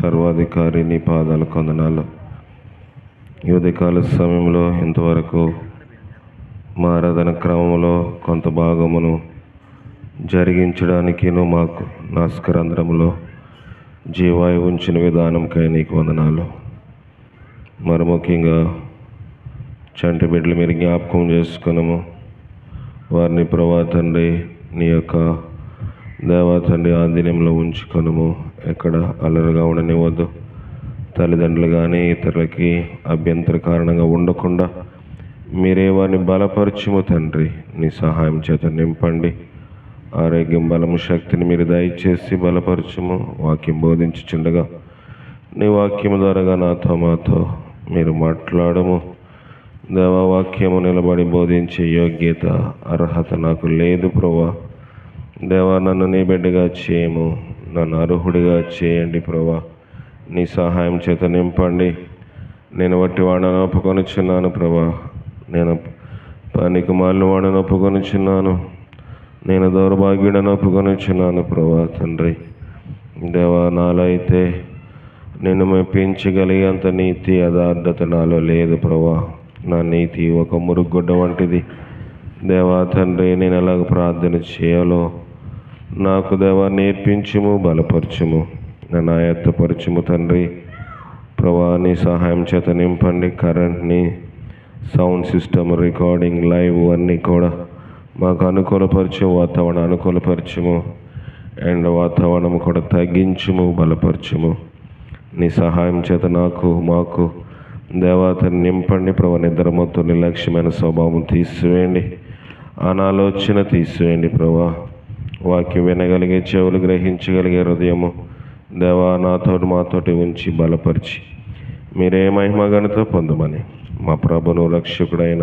సర్వాధికారి నీ పాదాల కొందనాలు. ఈ ఉదయకాల సమయంలో ఇంతవరకు మా ఆరాధన క్రమంలో కొంత భాగమును జరిగించడానికి మాకు నాస్కరంధ్రంలో జీవాయు ఉంచిన విధానంకై నీకు వందనాలు. మరి ముఖ్యంగా చంటి బిడ్డలు మీరు జ్ఞాపకం చేసుకున్నాము. వారిని ప్రభా తండ్రి నీ యొక్క దేవా తండ్రి ఆధీనంలో ఉంచుకొనుము. ఎక్కడ అల్లరిగా ఉండనివ్వద్దు. తల్లిదండ్రులు కానీ ఇతరులకి అభ్యంతర కారణంగా ఉండకుండా మీరే వారిని బలపరచుము తండ్రి. నీ సహాయం చేత నింపండి. ఆరోగ్యం, బలము, శక్తిని మీరు దయచేసి బలపరచుము. వాక్యం బోధించుచుండగా నీ వాక్యము ద్వారాగా నాతో మాతో మీరు మాట్లాడము. దేవావాక్యము నిలబడి బోధించే యోగ్యత, అర్హత నాకు లేదు ప్రభా. దేవా, నన్ను నీ బిడ్డగా చేయము, నన్ను అర్హుడిగా చేయండి ప్రభా. నీ సహాయం చేత నింపండి. నేను వట్టి వాడని ఒప్పుకొనిచున్నాను ప్రభా. నేను పనికి మాలిన వాడని ఒప్పుకొనిచున్నాను. నేను దౌర్భాగ్యుడని ఒప్పుకొనిచున్నాను ప్రభా తండ్రి. దేవా, నాలో అయితే నేను మెప్పించగలిగేంత నీతి యథార్థత నాలో లేదు ప్రభా. నా నీతి ఒక మురుగుడ్డ వంటిది. దేవా తండ్రి, నేను ఎలాగ ప్రార్థన చేయాలో నాకు దేవా నేర్పించుము, బలపరచుము, నన్ను ఆయత్తపరచుము తండ్రి. ప్రభా, నీ సహాయం చేత నింపండి. కరెంట్ని, సౌండ్ సిస్టమ్, రికార్డింగ్, లైవ్ అన్నీ కూడా మాకు అనుకూలపరచు. వాతావరణం అనుకూలపరచుము. అండ్ వాతావరణం కూడా తగ్గించుము, బలపరచుము. నీ సహాయం చేత మాకు దేవతని నింపండి ప్రభా. నిద్రమొత్తు నిర్లక్ష్యమైన స్వభావం తీసివేయండి. అనాలోచన తీసివేయండి ప్రభా. వాక్యం వినగలిగే చెవులు, గ్రహించగలిగే హృదయము దేవా మాతోటి ఉంచి బలపరిచి మీరే మహిమ ఘనత పొందమని మా ప్రభును రక్షకుడైన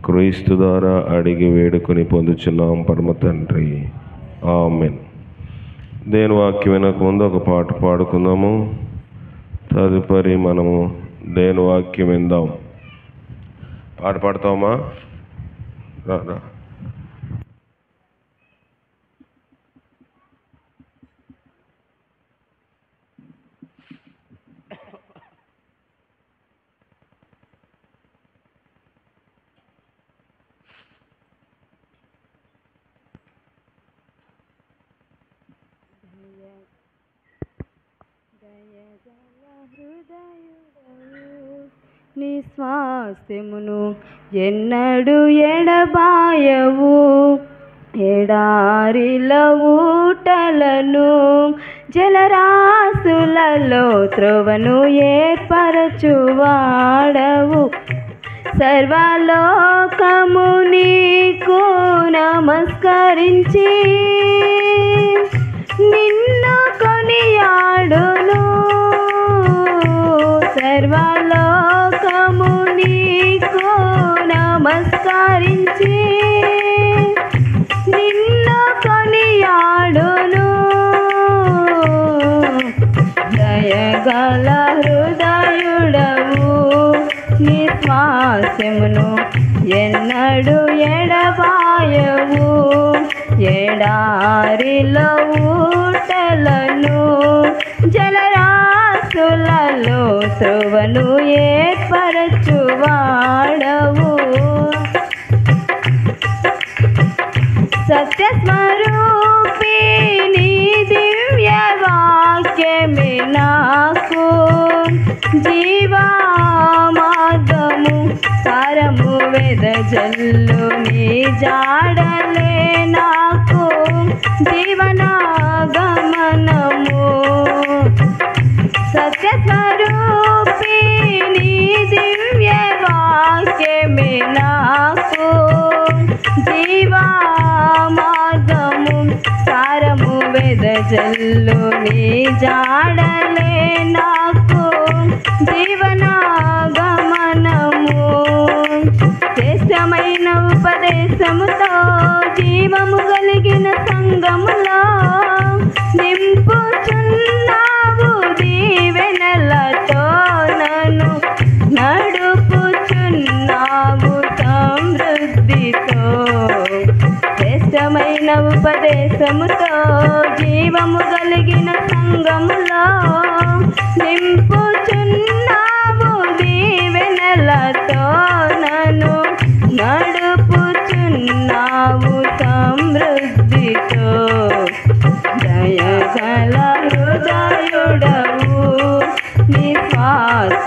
క్రీస్తు ద్వారా అడిగి వేడుకొని పొందుచున్నాం పరమ తండ్రి. ఆమేన్. దేని వాక్యం వినక ముందు ఒక పాట పాడుకుందాము. తదుపరి మనము దేని వాక్యం విందాం. పాట పాడతామా? రా. నీ స్వాస్థ్యమును ఎన్నడు ఎడబాయవు. ఎడారిల ఊటలను, జలరాశులలో త్రోవను ఏర్పరచువాడవు. సర్వలోకము నీకు నమస్కరించి నిన్ను కొనియాడును. సర్వలోకము నీకు నమస్కరించి నిన్ను కొనియాడును. దయగల హృదయుడవు, నీ స్వాస్యమును ఎన్నడు ఎడబాయవు. ఎడారిలో ఊటలను, జలరాశులలో త్రోవను ఏర్పరచువాడవు. సత్యస్వరూపి నీ దివ్య వాక్యమే నాకు జీవమార్గము. సారము వెదజల్లు నీ జాడలే నాకు జీవనాగమనము. సత్యస్వరూపి నీ దివ్య వాక్యమే నాకు జీవమార్గము. సారము వెదజల్లు నీ జాడలే నాకు జీవనాగమనము. శ్రేష్టమైన ఉపదేశముతో జీవము కలిగిన సంగములో నింపుచున్నావు. దీవెనలతో నన్ను నడుపుచున్నావు సమృద్ధితో. శ్రేష్టమైన ఉపదేశముతో జీవము కలిగిన సంగములో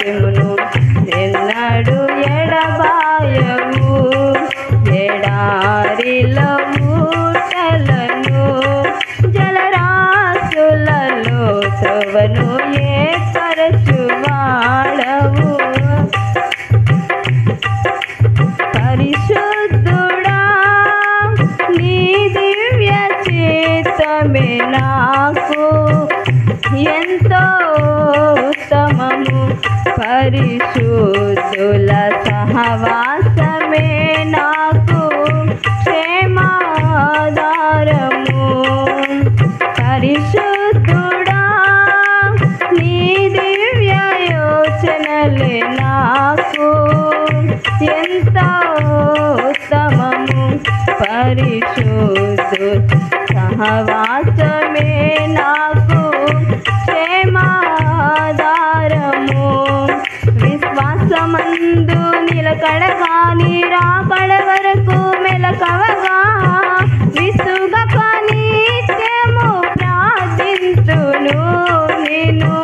విశ్వాసమును ఎన్నడు ఎడబాయవు. ఎడారిలో ఊటలను జలరాశులలో త్రోవను ఏర్పరచువాడవు. పరిశుద్ధుడా నీ దివ్య చిత్తమే నాకు ఎంతో ఉత్తమము. పరిశుద్ధుల సహవాసమే నాకు క్షేమాధారము. పరిశుద్ధుడా నీ దివ్య యోచనలే నాకు ఎంతో ఉత్తమము. పరిశుద్ధు సహవాసమే నాకు క్షేమాధారము. విశ్వాసమందు నిలకడగా నీ రాకడ వరకు మెలకవగా విసుగక నిత్యము ప్రార్థింతును నిన్ను.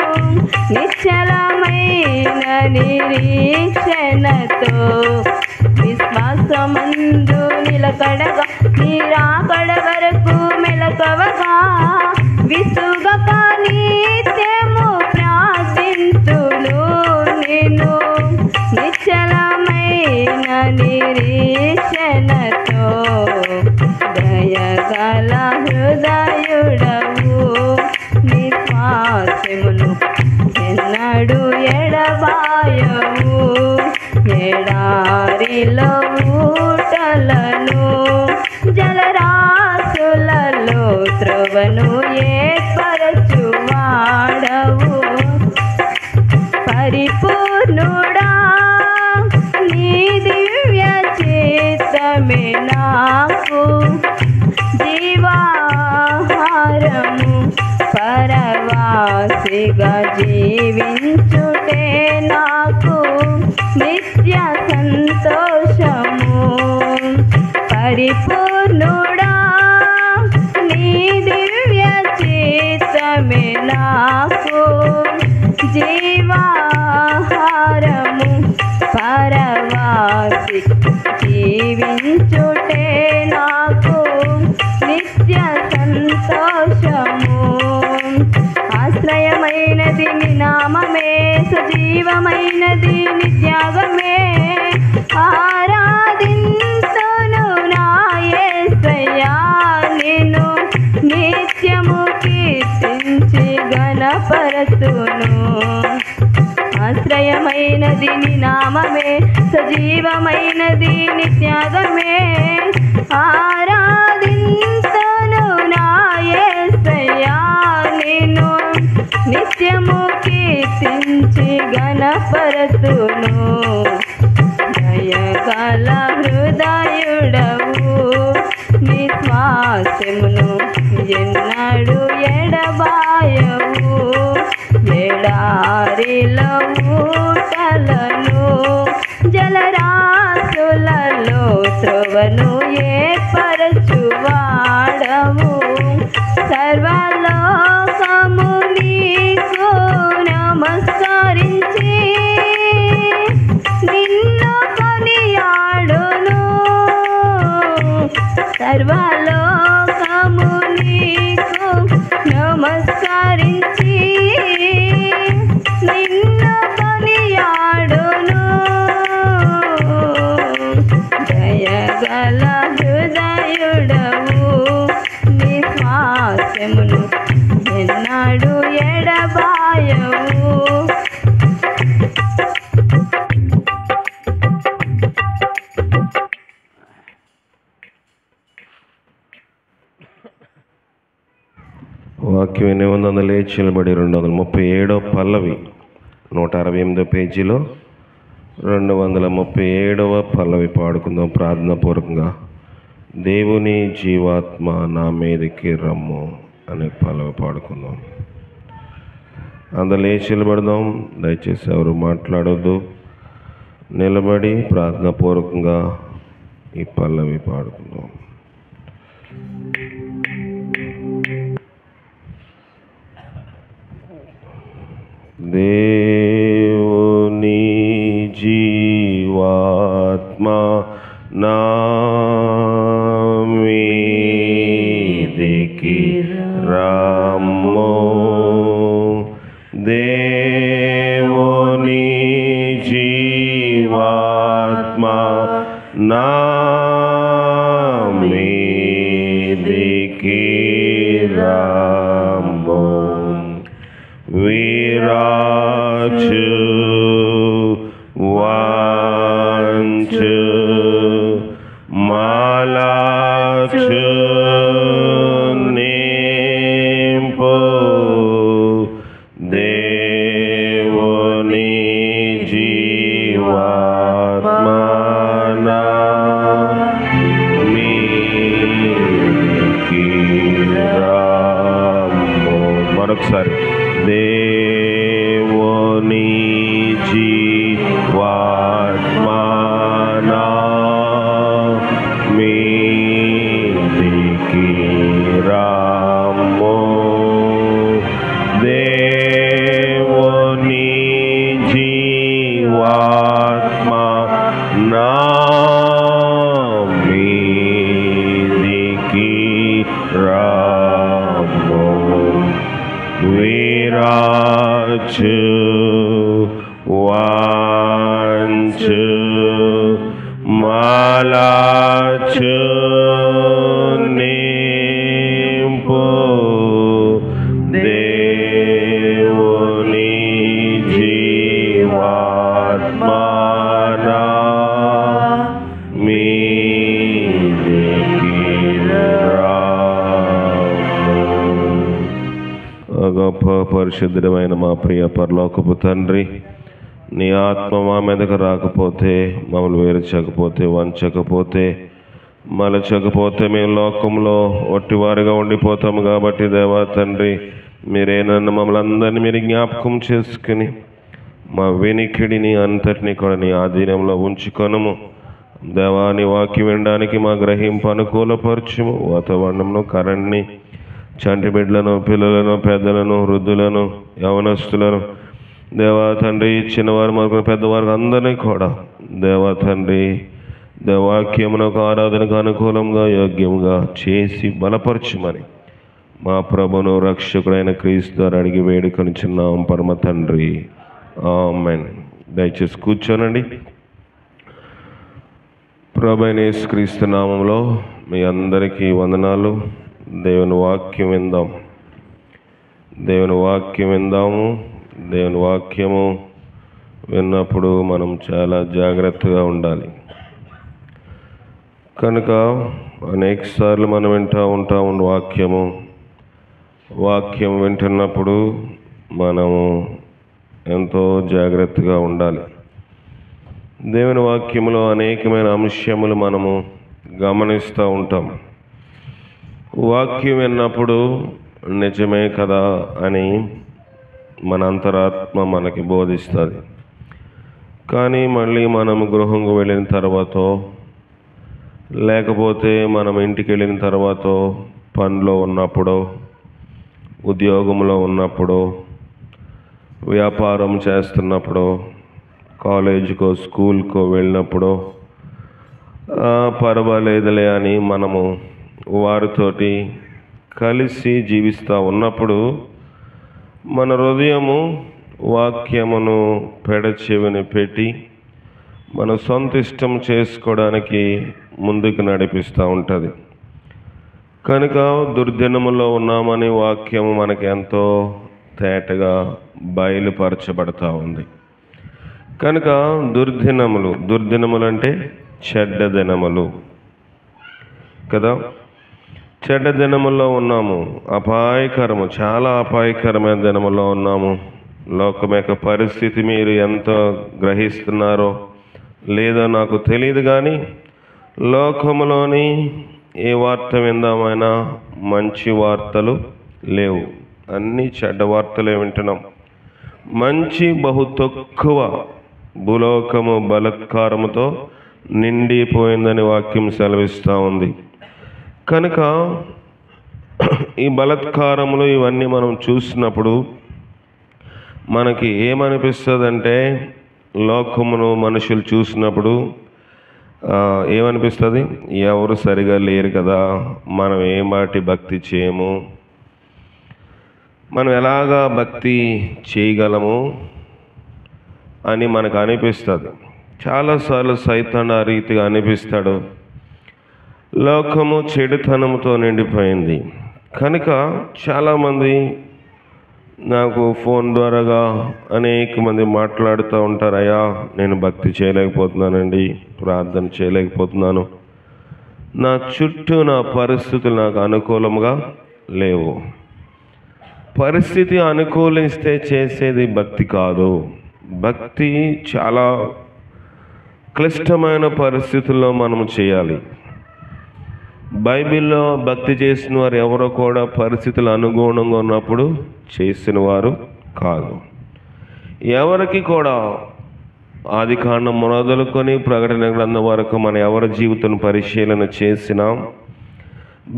నిశ్చలమైన నిరీక్షణతో విశ్వాసమందు నిలకడగా నీ రాకడ వరకు మెలకవగా విసుగక నిత్యము ప్రార్థింతును నిన్ను. నిశ్చలమైన నిరీక్షణతో దయగల హృదయుడవు. నిశ్వాసమును ఎన్నడు ఎడబాయవు. ఎడారిలో ఊటలను జలరాశులలో త్రోవను ఏర్పరచువాడవు. పరిపూర్ణుడా నీ దివ్య చిత్తమే నాకు జీవాహారము. పరవాసిగా జీవించుటే నాకు నిత్య సంతోషము. పరిపూర్ణుడా నీ దివ్య చిత్తమే నాకు జీవాహారము. పరవాసి జీవించుటే నాకు నిత్య సంతోషము. ఆశ్రయమైనది నీ నామమే, సజీవమైనది నీ త్యాగమే. ఆరాధింతును నా యేసయ్యా నిన్ను, నిత్యము కీర్తించి ఘనపరతును. ఆశ్రయమైనది నీ నామమే, సజీవమైనది నీ త్యాగమే. ఆరాధింతును నా యేసయ్యా నిన్ను, నిత్యము కీర్తించి ఘనపరతును. దయగల హృదయుడవు. నిశ్వాసమును ఎన్నడు ఎడబాయవు. ఎడారిలో ఊటలను జలరాశులలో త్రోవను ఏర్పరచువాడవు. సర్వలోకము నీకు నమస్కరించి నిన్ను కొనియాడును. సర్వలోకము నీకు నమస్కరించి నిన్ను కొనియాడును. దయగల హృదయుడవు. నిశ్వాసమును ఎన్నడు ఎడబాయవు. వాక్యం 800 లేచి నిలబడి 237 పల్లవి 168 పేజీలో 237 పల్లవి పాడుకుందాం ప్రార్థన పూర్వకంగా. దేవుని జీవాత్మ నా మీదకి రమ్ము అనే పల్లవి పాడుకుందాం. అందరూ లేచి నిలబడదాం. దయచేసి ఎవరు మాట్లాడొద్దు. నిలబడి ప్రార్థన పూర్వకంగా ఈ పల్లవి పాడుకుందాం. దేవుని వీరాచు వాంచు మాలాచు నింపు దేవుని జీవాత్మనా మీకి రాము. మరొకసారి దేవుని జీవాత్మనా మీకి రాము. దేవుని జీవాత్మనా మీకి రాము. వీరాచు వాంచు మాలాచు నింపు దేవుని జీవాత్మనా మీకి రాము. గొప్ప పరిశుద్ధమైన మా ప్రియ పరలోకపు తండ్రి, నీ ఆత్మ మా మీదకు రాకపోతే, మమ్మల్ని వేరచకపోతే, వంచకపోతే, మలచకపోతే మేము లోకంలో ఒట్టివారిగా ఉండిపోతాము. కాబట్టి దేవా తండ్రి, మీరే నన్ను మమ్మల్ని అందరినీ మీరు జ్ఞాపకం చేసుకుని మా వెనికిడిని అంతటినీ కూడా నీ ఆధీనంలో ఉంచుకొనుము. దేవా, నీ వాక్యం వినడానికి మా గ్రహింపు అనుకూలపరచుము. వాతావరణంలో కరెంట్ని, చంటి బిడ్డలను, పిల్లలను, పెద్దలను, వృద్ధులను, యవనస్తులను, దేవా తండ్రి, చిన్నవారు మొదలు పెద్దవారు అందరినీ కూడా దేవా తండ్రి, దేవాక్యమునకు ఆరాధనకు అనుకూలంగా యోగ్యంగా చేసి బలపరచుమని మా ప్రభును రక్షకుడైన క్రీస్తు ద్వారా అడిగి వేడుకొనిచున్నాం పరమ తండ్రి. ఆమేన్. దయచేసి కూర్చోనండి. ప్రభువైన యేసుక్రీస్తు నామములో మీ అందరికీ వందనాలు. దేవుని వాక్యం విందాం. దేవుని వాక్యం విందాము. దేవుని వాక్యము విన్నప్పుడు మనం చాలా జాగ్రత్తగా ఉండాలి. కనుక అనేక సార్లు మనం వింటూ ఉంటాము వాక్యం వింటున్నప్పుడు మనము ఎంతో జాగ్రత్తగా ఉండాలి. దేవుని వాక్యములో అనేకమైన అంశములు మనము గమనిస్తూ ఉంటాం. వాక్యం విన్నప్పుడు నిజమే కదా అని మన అంతరాత్మ మనకి బోధిస్తుంది. కానీ మళ్ళీ మనం గృహంకు వెళ్ళిన తర్వాత, లేకపోతే మనం ఇంటికి వెళ్ళిన తర్వాత, పనిలో ఉన్నప్పుడు, ఉద్యోగంలో ఉన్నప్పుడు, వ్యాపారం చేస్తున్నప్పుడు, కాలేజీకో స్కూల్కో వెళ్ళినప్పుడు పర్వాలేదులే అని మనము వారితోటి కలిసి జీవిస్తూ ఉన్నప్పుడు మన హృదయము వాక్యమును పెడచెవిని పెట్టి మన సొంత ఇష్టం చేసుకోవడానికి ముందుకు నడిపిస్తూ ఉంటుంది. కనుక దుర్దినములో ఉన్నామని వాక్యము మనకి ఎంతో తేటగా బయలుపరచబడతా ఉంది. కనుక దుర్దినములు అంటే చెడ్డ దినములు కదా. చెడ్డ దినముల్లో ఉన్నాము. చాలా అపాయకరమైన దినముల్లో ఉన్నాము. లోకం యొక్క పరిస్థితి మీరు ఎంత గ్రహిస్తున్నారో లేదో నాకు తెలియదు, కానీ లోకములోని ఏ వార్త విందామైనా మంచి వార్తలు లేవు. అన్నీ చెడ్డ వార్తలే వింటున్నాం. మంచి బహు తక్కువ. భూలోకము బలాత్కారముతో నిండిపోయిందని వాక్యం సెలవిస్తూ ఉంది. కనుక ఈ బలాత్కారములు ఇవన్నీ మనం చూసినప్పుడు మనకి ఏమనిపిస్తుంది? లోకమును మనుషులు చూసినప్పుడు ఏమనిపిస్తుంది? ఎవరు సరిగా లేరు కదా, మనం ఏమాటి భక్తి చేయము, మనం ఎలాగా భక్తి చేయగలము అని మనకు అనిపిస్తుంది. చాలాసార్లు సైతాన్ ఆ రీతిగా అనిపిస్తాడు. లోకము చెడుతనముతో నిండిపోయింది కనుక చాలామంది నాకు ఫోన్ ద్వారాగా అనేక మంది మాట్లాడుతూ ఉంటారు, అయ్యా నేను భక్తి చేయలేకపోతున్నానండి, ప్రార్థన చేయలేకపోతున్నాను, నా చుట్టూ నా పరిస్థితులు నాకు అనుకూలంగా లేవు. పరిస్థితి అనుకూలిస్తే చేసేది భక్తి కాదు. భక్తి చాలా క్లిష్టమైన పరిస్థితుల్లో మనము చేయాలి. బైబిల్లో భక్తి చేసిన వారు ఎవరో కూడా పరిస్థితులు అనుగుణంగా ఉన్నప్పుడు చేసిన వారు కాదు. ఎవరికి కూడా ఆదికాండం మొదలుకొని ప్రకటన గ్రంథం వరకు మన ఎవరి జీవితం పరిశీలన చేసినా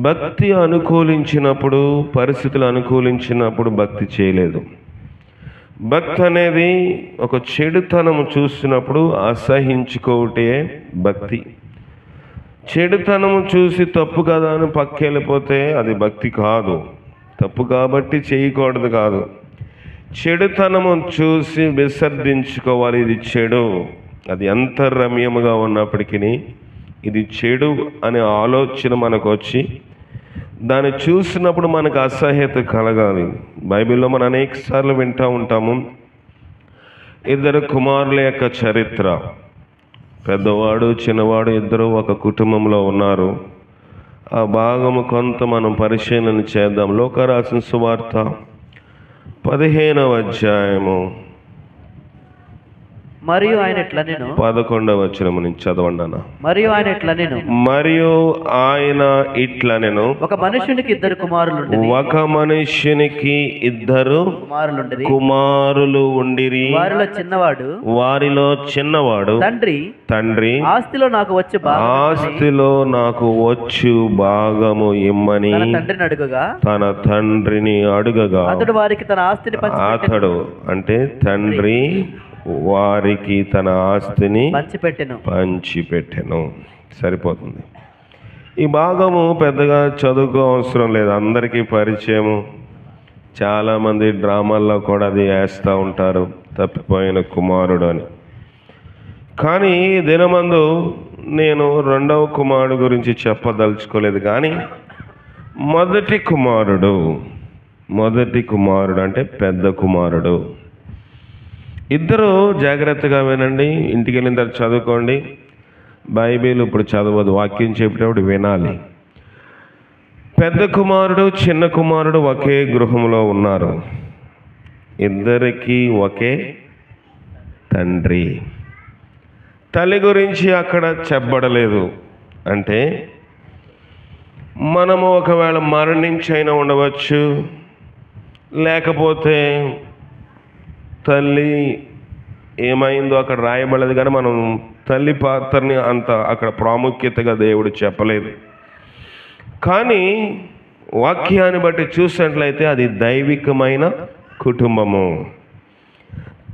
భక్తి అనుకూలించినప్పుడు, పరిస్థితులు అనుకూలించినప్పుడు భక్తి చేయలేదు. భక్తి అనేది ఒక చెడుతనము చూసినప్పుడు అసహించుకోవటే భక్తి. చెడుతనము చూసి తప్పు కదా అని పక్కెళ్ళిపోతే అది భక్తి కాదు. తప్పు కాబట్టి చేయకూడదు కాదు, చెడుతనము చూసి విసర్జించుకోవాలి. ఇది చెడు, అది అంతర్రమ్యముగా ఉన్నప్పటికీ ఇది చెడు అనే ఆలోచన మనకు వచ్చి దాన్ని చూసినప్పుడు మనకు అసహ్యత కలగాలి. బైబిల్లో మనం అనేక సార్లు వింటూ ఉంటాము, ఇద్దరు కుమారుల యొక్క చరిత్ర. పెద్దవాడు చిన్నవాడు ఇద్దరు ఒక కుటుంబంలో ఉన్నారు. ఆ భాగము కొంత మనం పరిశీలన చేద్దాం. లోకా రాసిన సువార్త 15వ అధ్యాయము మరియు ఆయన ఇట్లా నేను 11వ వచనము నుంచి చదవండి అన్న. మరియు ఆయన ఇట్లా నేను మరియు ఆయన ఇట్లా నేను ఒక మనుషునికి ఇద్దరు కుమారులు ఉండిరి. వారిలో చిన్నవాడు తండ్రి ఆస్తిలో నాకు వచ్చు భాగము ఇమ్మని తన తండ్రిని అడుగగా అతడు అంటే తండ్రి వారికి తన ఆస్తిని పంచిపెట్టెను. సరిపోతుంది. ఈ భాగము పెద్దగా చదువుకో అవసరం లేదు, అందరికీ పరిచయము. చాలామంది డ్రామాల్లో కూడా అది వేస్తూ ఉంటారు, తప్పిపోయిన కుమారుడు అని. కానీ దినమందు నేను రెండవ కుమారుడు గురించి చెప్పదలుచుకోలేదు. కానీ మొదటి కుమారుడు అంటే పెద్ద కుమారుడు. ఇద్దరు జాగ్రత్తగా వినండి, ఇంటికి వెళ్ళిన తర్వాత చదువుకోండి. బైబిల్ ఇప్పుడు చదవదు, వాక్యం చెప్పేటప్పుడు వినాలి. పెద్ద కుమారుడు చిన్న కుమారుడు ఒకే గృహంలో ఉన్నారు. ఇద్దరికి ఒకే తండ్రి. తల్లి గురించి అక్కడ చెప్పబడలేదు. అంటే మనము ఒకవేళ మరణించైనా ఉండవచ్చు, లేకపోతే తల్లి ఏమైందో అక్కడ రాయబడలేదు. కానీ మనం తల్లి పాత్రని అంత అక్కడ ప్రాముఖ్యతగా దేవుడు చెప్పలేదు. కానీ వాక్యాన్ని బట్టి చూసినట్లయితే అది దైవికమైన కుటుంబము.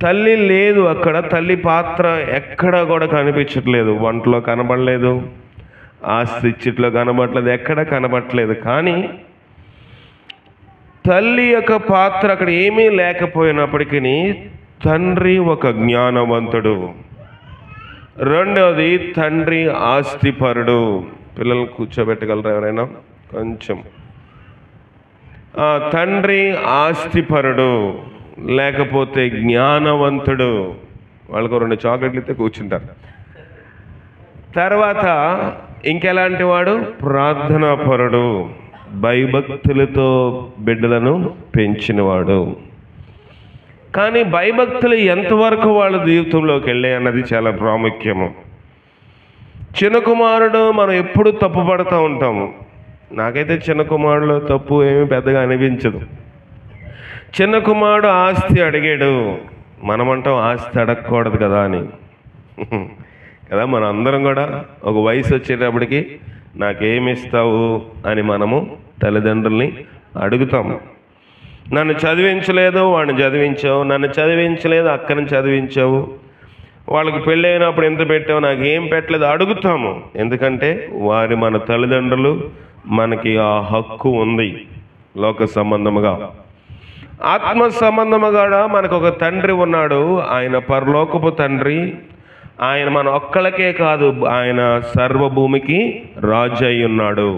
తల్లి లేదు అక్కడ, తల్లి పాత్ర ఎక్కడ కూడా కనిపించట్లేదు. వంటలో కనబడలేదు, ఆస్తి ఇచ్చిట్లో కనబడలేదు, ఎక్కడ కనబడట్లేదు. కానీ తల్లి యొక్క పాత్ర అక్కడ ఏమీ లేకపోయినప్పటికీ తండ్రి ఒక జ్ఞానవంతుడు. రెండవది తండ్రి ఆస్తిపరుడు. పిల్లలు కూర్చోబెట్టగలరు ఎవరైనా కొంచెం? తండ్రి ఆస్తిపరుడు లేకపోతే జ్ఞానవంతుడు. వాళ్ళకు 2 చాక్లెట్లు ఇస్తే కూర్చుంటారు. తర్వాత ఇంకెలాంటి వాడు? ప్రార్థనాపరుడు, భయభక్తులతో బిడ్డలను పెంచినవాడు. కానీ భయభక్తులు ఎంతవరకు వాళ్ళ జీవితంలోకి వెళ్ళాయి అన్నది చాలా ప్రాముఖ్యము. చిన్న కుమారుడు మనం ఎప్పుడు తప్పు పడుతూ ఉంటాము. నాకైతే చిన్న కుమారుడు తప్పు ఏమీ పెద్దగా అనిపించదు. చిన్న కుమారుడు ఆస్తి అడిగాడు, మనమంటాం ఆస్తి అడగకూడదు కదా అని కదా. మన అందరం కూడా ఒక వయసు వచ్చేటప్పటికి నాకేమిస్తావు అని మనము తల్లిదండ్రుల్ని అడుగుతాము. నన్ను చదివించలేదు, వాడిని చదివించావు, నన్ను చదివించలేదు, అక్కని చదివించావు, వాళ్ళకి పెళ్ళి అయినప్పుడు ఎంత పెట్టావు, నాకు ఏం పెట్టలేదు అడుగుతాము. ఎందుకంటే వారి మన తల్లిదండ్రులు, మనకి ఆ హక్కు ఉంది. లోక సంబంధముగా, ఆత్మ సంబంధముగా మనకు ఒక తండ్రి ఉన్నాడు. ఆయన పరలోకపు తండ్రి. ఆయన మన ఒక్కళ్ళకే కాదు, ఆయన సర్వభూమికి రాజు అయి ఉన్నాడు.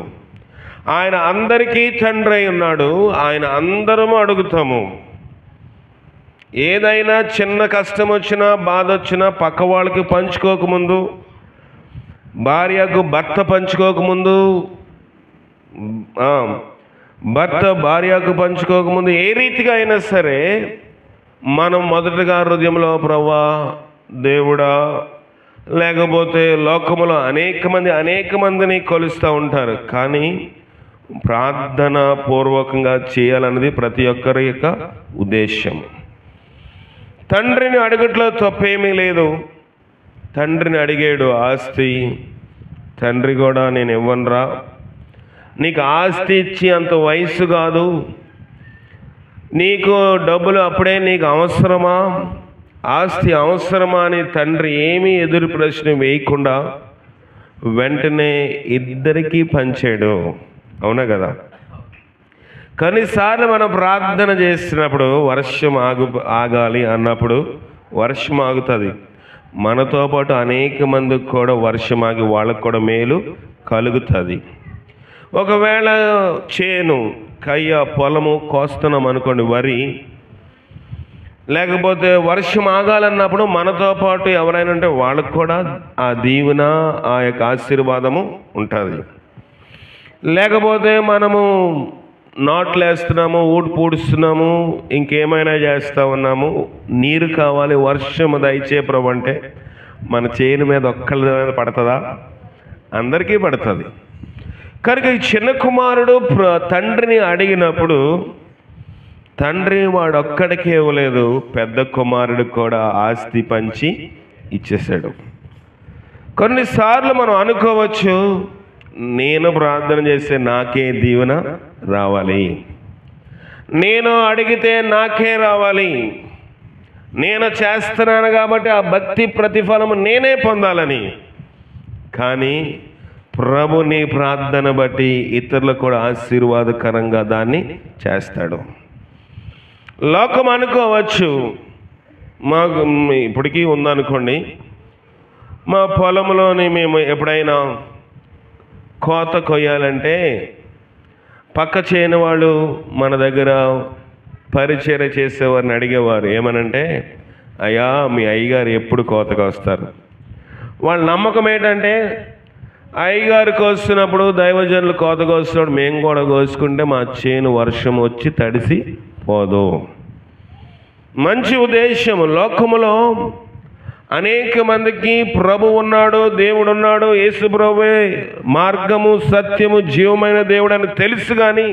ఆయన అందరికీ తండ్రి అయి ఉన్నాడు. ఆయన అందరము అడుగుతాము. ఏదైనా చిన్న కష్టం వచ్చినా బాధ వచ్చినా పక్క వాళ్ళకి పంచుకోకముందు, భార్యకు భర్త పంచుకోకముందు, భర్త భార్యకు పంచుకోకముందు ఏ రీతిగా అయినా సరే మనం మొదటగా హృదయంలో ప్రభువా దేవుడా, లేకపోతే లోకములో అనేక మందిని కొలుస్తూ ఉంటారు, కానీ ప్రార్థన పూర్వకంగా చేయాలన్నది ప్రతి ఒక్కరి యొక్క ఉద్దేశం. తండ్రిని అడుగుట్లో తప్పేమీ లేదు. తండ్రిని అడిగాడు ఆస్తి. తండ్రి కూడా నేను ఇవ్వనురా, నీకు ఆస్తి ఇచ్చి అంత వయసు కాదు, నీకు డబ్బులు అప్పుడే నీకు అవసరమా, ఆస్తి అవసరమా అని తండ్రి ఏమీ ఎదురు ప్రశ్న వేయకుండా వెంటనే ఇద్దరికీ పంచాడు. అవునా కదా? కొన్నిసార్లు మనం ప్రార్థన చేసినప్పుడు వర్షం ఆగాలి అన్నప్పుడు వర్షం ఆగుతుంది. మనతో పాటు అనేక మందికి కూడా వర్షం ఆగి వాళ్ళకు కూడా మేలు కలుగుతుంది. ఒకవేళ చేను పొలము కోస్తున్నాం అనుకోండి, వరి, లేకపోతే వర్షం ఆగాలన్నప్పుడు మనతో పాటు ఎవరైనా ఉంటే వాళ్ళకు కూడా ఆ దీవెన, ఆ యొక్క ఆశీర్వాదము ఉంటుంది. లేకపోతే మనము నాట్లు వేస్తున్నాము, ఊడు పూడుస్తున్నాము, ఇంకేమైనా చేస్తూ ఉన్నాము, నీరు కావాలి, వర్షం దయచే ప్రభు అంటే మన చేను మీద ఒక్కళ్ళ మీద పడుతుందా? అందరికీ పడుతుంది. కనుక ఈ చిన్న కుమారుడు తండ్రిని అడిగినప్పుడు తండ్రి వాడొక్కడికి ఇవ్వలేదు, పెద్ద కుమారుడు కూడా ఆస్తి పంచి ఇచ్చేశాడు. కొన్నిసార్లు మనం అనుకోవచ్చు, నేను ప్రార్థన చేస్తే నాకే దీవెన రావాలి, నేను అడిగితే నాకే రావాలి, నేను చేస్తున్నాను కాబట్టి ఆ భక్తి ప్రతిఫలము నేనే పొందాలని. కానీ ప్రభు నీ ప్రార్థన బట్టి ఇతరులకు కూడా ఆశీర్వాదకరంగా దాన్ని చేస్తాడు. లోకం అనుకోవచ్చు, మాకు ఇప్పటికీ ఉందనుకోండి, మా పొలంలోని మేము ఎప్పుడైనా కోత కొయ్యాలంటే పక్క చేయని వాళ్ళు మన దగ్గర పరిచర్య చేసేవారిని అడిగేవారు, ఏమనంటే అయ్యా మీ అయ్యగారు ఎప్పుడు కోతకు వస్తారు. వాళ్ళ నమ్మకం ఏంటంటే అయ్యగారు కోస్తున్నప్పుడు, దైవజనులు కోత కోస్తున్నప్పుడు మేము కూడా కోసుకుంటే మా చేను వర్షం వచ్చి తడిసి పోదు. మంచి ఉద్దేశం. లోకములో అనేక మందికి ప్రభు ఉన్నాడు, దేవుడు ఉన్నాడు, యేసు ప్రభువే మార్గము, సత్యము, జీవమైన దేవుడు అని తెలుసు, కానీ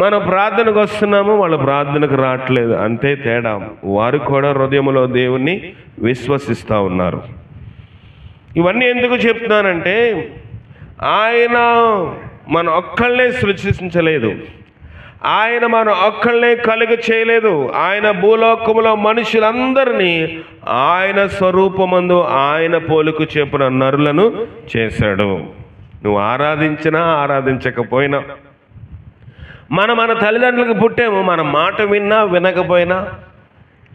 మన ప్రార్థనకు వస్తున్నాము, వాళ్ళ ప్రార్థనకు రావట్లేదు, అంతే తేడా. వారు కూడా హృదయములో దేవుణ్ణి విశ్వసిస్తూ ఉన్నారు. ఇవన్నీ ఎందుకు చెప్తున్నానంటే ఆయన మన ఒక్కళ్ళనే సృష్టించలేదు, ఆయన మన ఒక్కళ్ళనే కలుగ చేయలేదు. ఆయన భూలోకములో మనుషులందరినీ ఆయన స్వరూపమందు ఆయన పోలిక చొప్పున నరులను చేశాడు. నువ్వు ఆరాధించినా ఆరాధించకపోయినా, మన తల్లిదండ్రులకు పుట్టాము, మన మాట విన్నా వినకపోయినా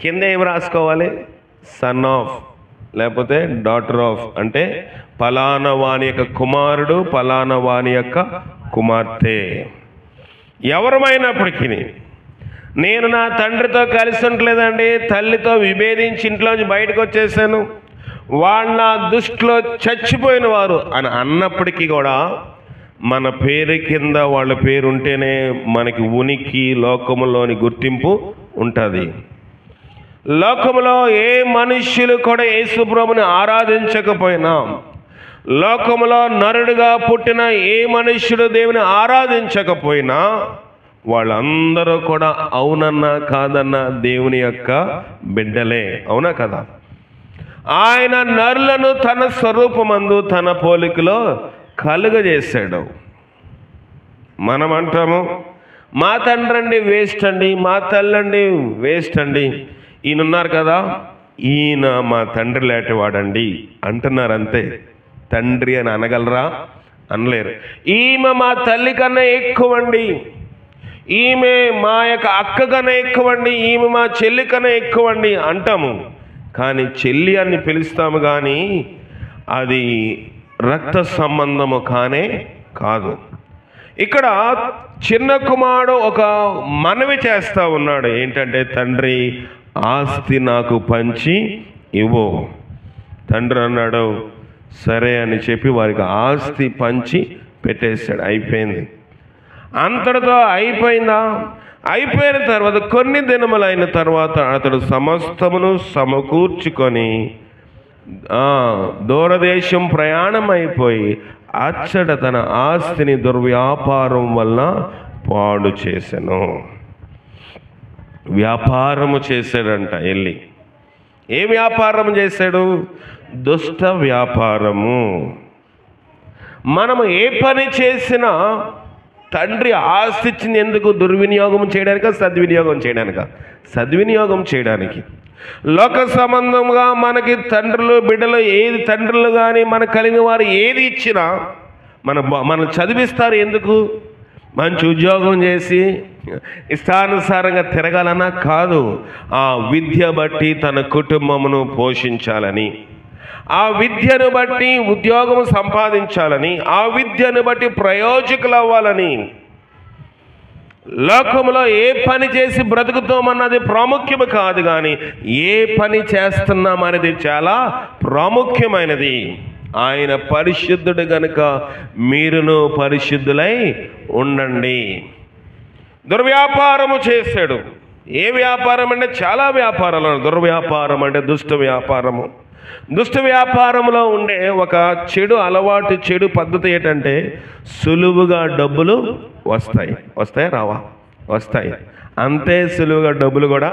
కింద ఏం రాసుకోవాలి? సన్ ఆఫ్, లేకపోతే డాటర్ ఆఫ్, అంటే ఫలానా వాని యొక్క కుమారుడు, ఫలానా వాని యొక్క కుమార్తె. ఎవరమైనప్పటికీ నేను నా తండ్రితో కలిసి ఉండలేదండి, తల్లితో విభేదించి ఇంట్లోంచి బయటకు వచ్చేసాను, వాళ్ళు నా దృష్టిలో చచ్చిపోయిన వారు అని అన్నప్పటికీ కూడా మన పేరు కింద వాళ్ళ పేరు ఉంటేనే మనకి ఉనికి, లోకములోని గుర్తింపు ఉంటుంది. లోకములో ఏ మనుష్యులు కూడా యేసు ప్రభుని ఆరాధించకపోయినా, లోకములో నరుడుగా పుట్టిన ఏ మనుష్యుడు దేవుని ఆరాధించకపోయినా వాళ్ళందరూ కూడా అవునన్నా కాదన్నా దేవుని యొక్క బిడ్డలే. అవునా కదా? ఆయన నరులను తన స్వరూపమందు తన పోలికలో కలుగజేశాడు. మనం అంటాము మా తండ్రి అండి వేస్ట్ అండి, మా తల్లండి వేస్ట్ అండి, ఈయనున్నారు కదా ఈయన మా తండ్రి లాంటివాడండి అంటున్నారు, అంతే. తండ్రి అని అనగలరా? అనలేరు. ఈమె మా తల్లి కన్నా ఎక్కువండి, ఈమె మా యొక్క అక్క కన్నా ఎక్కువండి, ఈమె మా చెల్లి కన్నా ఎక్కువండి అంటాము. కానీ చెల్లి అని పిలుస్తాము, కానీ అది రక్త సంబంధము కానే కాదు. ఇక్కడ చిన్న కుమారుడు ఒక మనవి చేస్తూ ఉన్నాడు, ఏంటంటే తండ్రి ఆస్తి నాకు పంచి ఇవ్వు. తండ్రి అన్నాడు సరే అని చెప్పి వారికి ఆస్తి పంచి పెట్టేశాడు. అయిపోయింది. అంతటితో అయిపోయిందా? అయిపోయిన తర్వాత కొన్ని దినములైన తర్వాత అతడు సమస్తమును సమకూర్చుకొని దూరదేశం ప్రయాణం అయిపోయి అచ్చట తన ఆస్తిని దుర్వ్యాపారం వల్ల పాడు చేసెను. వ్యాపారము చేశాడంట వెళ్ళి. ఏ వ్యాపారం చేశాడు? దుష్ట వ్యాపారము. మనము ఏ పని చేసినా తండ్రి ఆస్తి ఇచ్చింది ఎందుకు? దుర్వినియోగం చేయడానిక, సద్వినియోగం చేయడానిక? సద్వినియోగం చేయడానికి. లోక సంబంధంగా మనకి తండ్రులు బిడ్డలు ఏది, తండ్రులు కానీ మనకు కలిగిన వారు ఏది ఇచ్చినా మనం చదివిస్తారు ఎందుకు? మంచి ఉద్యోగం చేసి ఇష్టానుసారంగా తిరగాలన్నా కాదు. ఆ విద్య బట్టి తన కుటుంబమును పోషించాలని, ఆ విద్యను బట్టి ఉద్యోగం సంపాదించాలని, ఆ విద్యను బట్టి ప్రయోజకులు అవ్వాలని. లోకంలో ఏ పని చేసి బ్రతుకుతామన్నది ప్రాముఖ్యము కాదు, కానీ ఏ పని చేస్తున్నామనేది చాలా ప్రాముఖ్యమైనది. ఆయన పరిశుద్ధుడు గనుక మీరును పరిశుద్ధులై ఉండండి. దుర్వ్యాపారము చేశాడు. ఏ వ్యాపారం అంటే చాలా వ్యాపారాలు. దుర్వ్యాపారం అంటే దుష్ట వ్యాపారము. దుష్ట వ్యాపారంలో ఉండే ఒక చెడు అలవాటు, చెడు పద్ధతి ఏంటంటే సులువుగా డబ్బులు వస్తాయి. వస్తాయా? రావా? వస్తాయి. అంతే సులువుగా డబ్బులు కూడా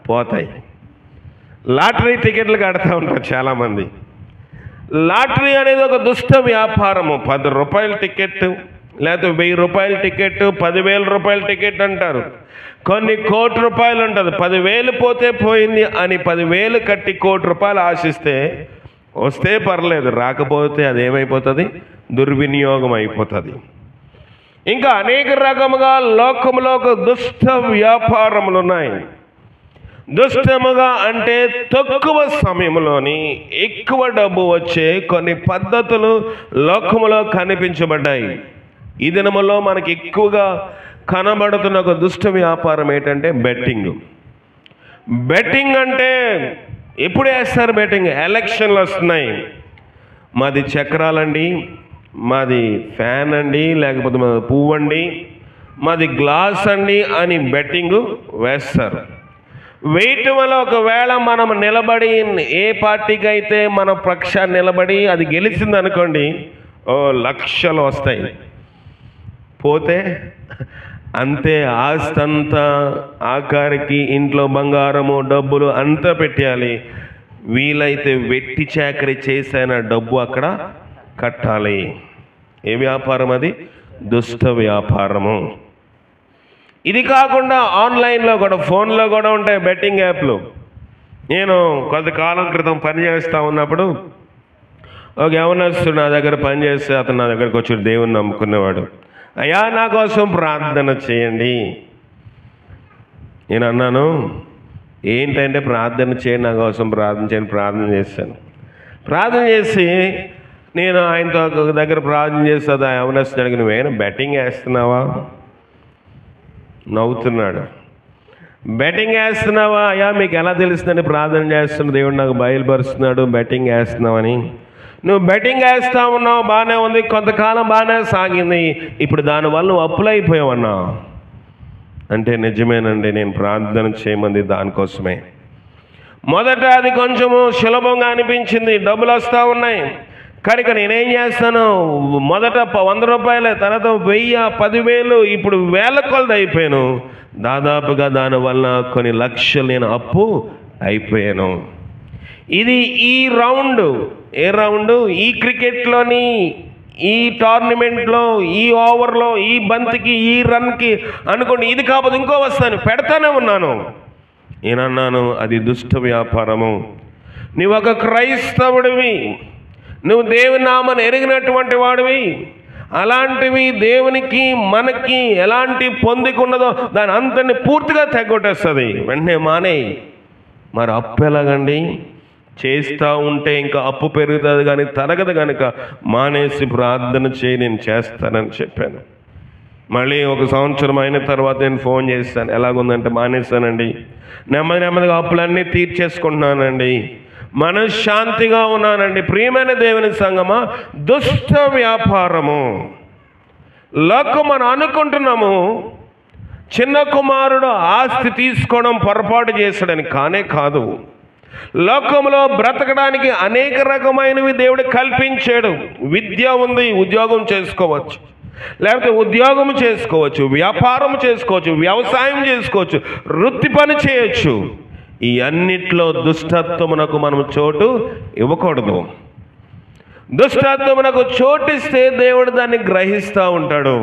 పోతాయి. లాటరీ టికెట్లు కడతా ఉంటారు చాలామంది. లాటరీ అనేది ఒక దుష్ట వ్యాపారము. 10 రూపాయల టికెట్, లేకపోతే 1000 రూపాయల టికెట్, 10,000 రూపాయల టికెట్ అంటారు. కొన్ని కోటి రూపాయలు ఉంటుంది. 10,000 పోతే పోయింది అని 10,000 కట్టి ₹1,00,00,000 ఆశిస్తే వస్తే పర్లేదు, రాకపోతే అదేమైపోతుంది? దుర్వినియోగం అయిపోతుంది. ఇంకా అనేక రకముగా లోకములో ఒక దుష్ట వ్యాపారములు ఉన్నాయి. దుష్టముగా అంటే తక్కువ సమయంలోని ఎక్కువ డబ్బు వచ్చే కొన్ని పద్ధతులు లోకములో కనిపించబడ్డాయి. ఈ దినములో మనకి ఎక్కువగా కనబడుతున్న ఒక దుష్ట వ్యాపారం ఏంటంటే బెట్టింగ్. బెట్టింగ్ అంటే ఎప్పుడు వేస్తారు బెట్టింగ్? ఎలక్షన్లు వస్తున్నాయి. మాది చక్రాలండి, మాది ఫ్యాన్ అండి, లేకపోతే మాది పువ్వు అండి, మాది గ్లాస్ అండి అని బెట్టింగ్ వేస్తారు. వేయటం వల్ల ఒకవేళ మనం నిలబడి ఏ పార్టీకి అయితే మన పక్షాన్ని నిలబడి అది గెలిచింది అనుకోండి, లక్షలు వస్తాయి. పోతే అంతే, ఆస్తి అంతా ఆఖరికి ఇంట్లో బంగారము డబ్బులు అంతా పెట్టాలి. వీలైతే వెట్టి చాకరీ చేసిన డబ్బు అక్కడ కట్టాలి. ఏ వ్యాపారం అది? దుష్ట వ్యాపారము. ఇది కాకుండా ఆన్లైన్లో కూడా, ఫోన్లో కూడా ఉంటాయి బెట్టింగ్ యాప్లు. నేను కొంతకాలం క్రితం పనిచేస్తూ ఉన్నప్పుడు ఒక యవనస్తుడు నా దగ్గర పనిచేస్తే అతను నా దగ్గరకు వచ్చి దేవుని నమ్ముకునేవాడు. అయ్యా నా కోసం ప్రార్థన చేయండి. నేను అన్నాను ఏంటంటే ప్రార్థన చేయండి, నా కోసం ప్రార్థన చేయండి. ప్రార్థన చేశాను. ప్రార్థన చేసి నేను ఆయనతో ఒక దగ్గర ప్రార్థన చేస్తుంది. ఆ యవనస్తుడు అడిగి నువ్వేనా బెట్టింగ్ వేస్తున్నావా? నవ్వుతున్నాడు. బెట్టింగ్ వేస్తున్నావా? అయ్యా మీకు ఎలా తెలుస్తుందని ప్రార్థన చేస్తున్నా, దేవుడు నాకు బయలుపరుస్తున్నాడు బెట్టింగ్ వేస్తున్నావని. నువ్వు బెట్టింగ్ వేస్తా ఉన్నావు, బాగానే ఉంది, కొంతకాలం బాగానే సాగింది, ఇప్పుడు దానివల్ల నువ్వు అప్పులైపోయావన్నా అంటే నిజమేనండి, నేను ప్రార్థన చేయమంది దానికోసమే. మొదట అది కొంచెము సులభంగా అనిపించింది, డబ్బులు వస్తూ ఉన్నాయి కనుక నేనేం చేస్తాను, మొదట 100 రూపాయలే, తర్వాత 1000, 10,000, ఇప్పుడు 1000 కొలది అయిపోయాను. దాదాపుగా దానివల్ల కొన్ని లక్షలు నేను అప్పు అయిపోయాను. ఇది ఈ రౌండ్. ఏ రౌండ్? ఈ క్రికెట్లోని ఈ టోర్నమెంట్లో ఈ ఓవర్లో ఈ బంతికి ఈ రన్కి అనుకోండి, ఇది కాకపోతే ఇంకో వస్తాను పెడతానే ఉన్నాను. నేనన్నాను అది దుష్ట వ్యాపారము. నువ్వు ఒక క్రైస్తవుడివి, నువ్వు దేవుని నామని ఎరిగినటువంటి వాడివి, అలాంటివి దేవునికి మనకి ఎలాంటి పొందికున్నదో దాని అంతని పూర్తిగా తెగొట్టేస్తుంది. వెంటనే మానేయి. మరి అప్పు ఎలాగండి? చేస్తూ ఉంటే ఇంకా అప్పు పెరుగుతుంది కానీ తరగదు కనుక మానేసి ప్రార్థన చేయి, నేను చేస్తానని చెప్పాను. మళ్ళీ ఒక సంవత్సరం అయిన తర్వాత నేను ఫోన్ చేస్తాను, ఎలాగుందంటే మానేస్తానండి, నెమ్మదిగా అప్పులన్నీ తీర్చేసుకుంటున్నానండి, మనశ్శాంతిగా ఉన్నానండి. ప్రియమైన దేవుని సంగమా, దుష్ట వ్యాపారము. లోకం మనం అనుకుంటున్నాము చిన్న కుమారుడు ఆస్తి తీసుకోవడం పొరపాటు చేశాడని, కానే కాదు. లోకంలో బ్రతకడానికి అనేక రకమైనవి దేవుడు కల్పించాడు. విద్య ఉంది, ఉద్యోగం చేసుకోవచ్చు, లేకపోతే ఉద్యోగం చేసుకోవచ్చు, వ్యాపారం చేసుకోవచ్చు, వ్యవసాయం చేసుకోవచ్చు, వృత్తి పని చేయొచ్చు. ఈ అన్నిట్లో దుష్టత్వమునకు మనం చోటు ఇవ్వకూడదు. దుష్టత్వమునకు చోటిస్తే దేవుడు దాన్ని గ్రహిస్తూ ఉంటాడు.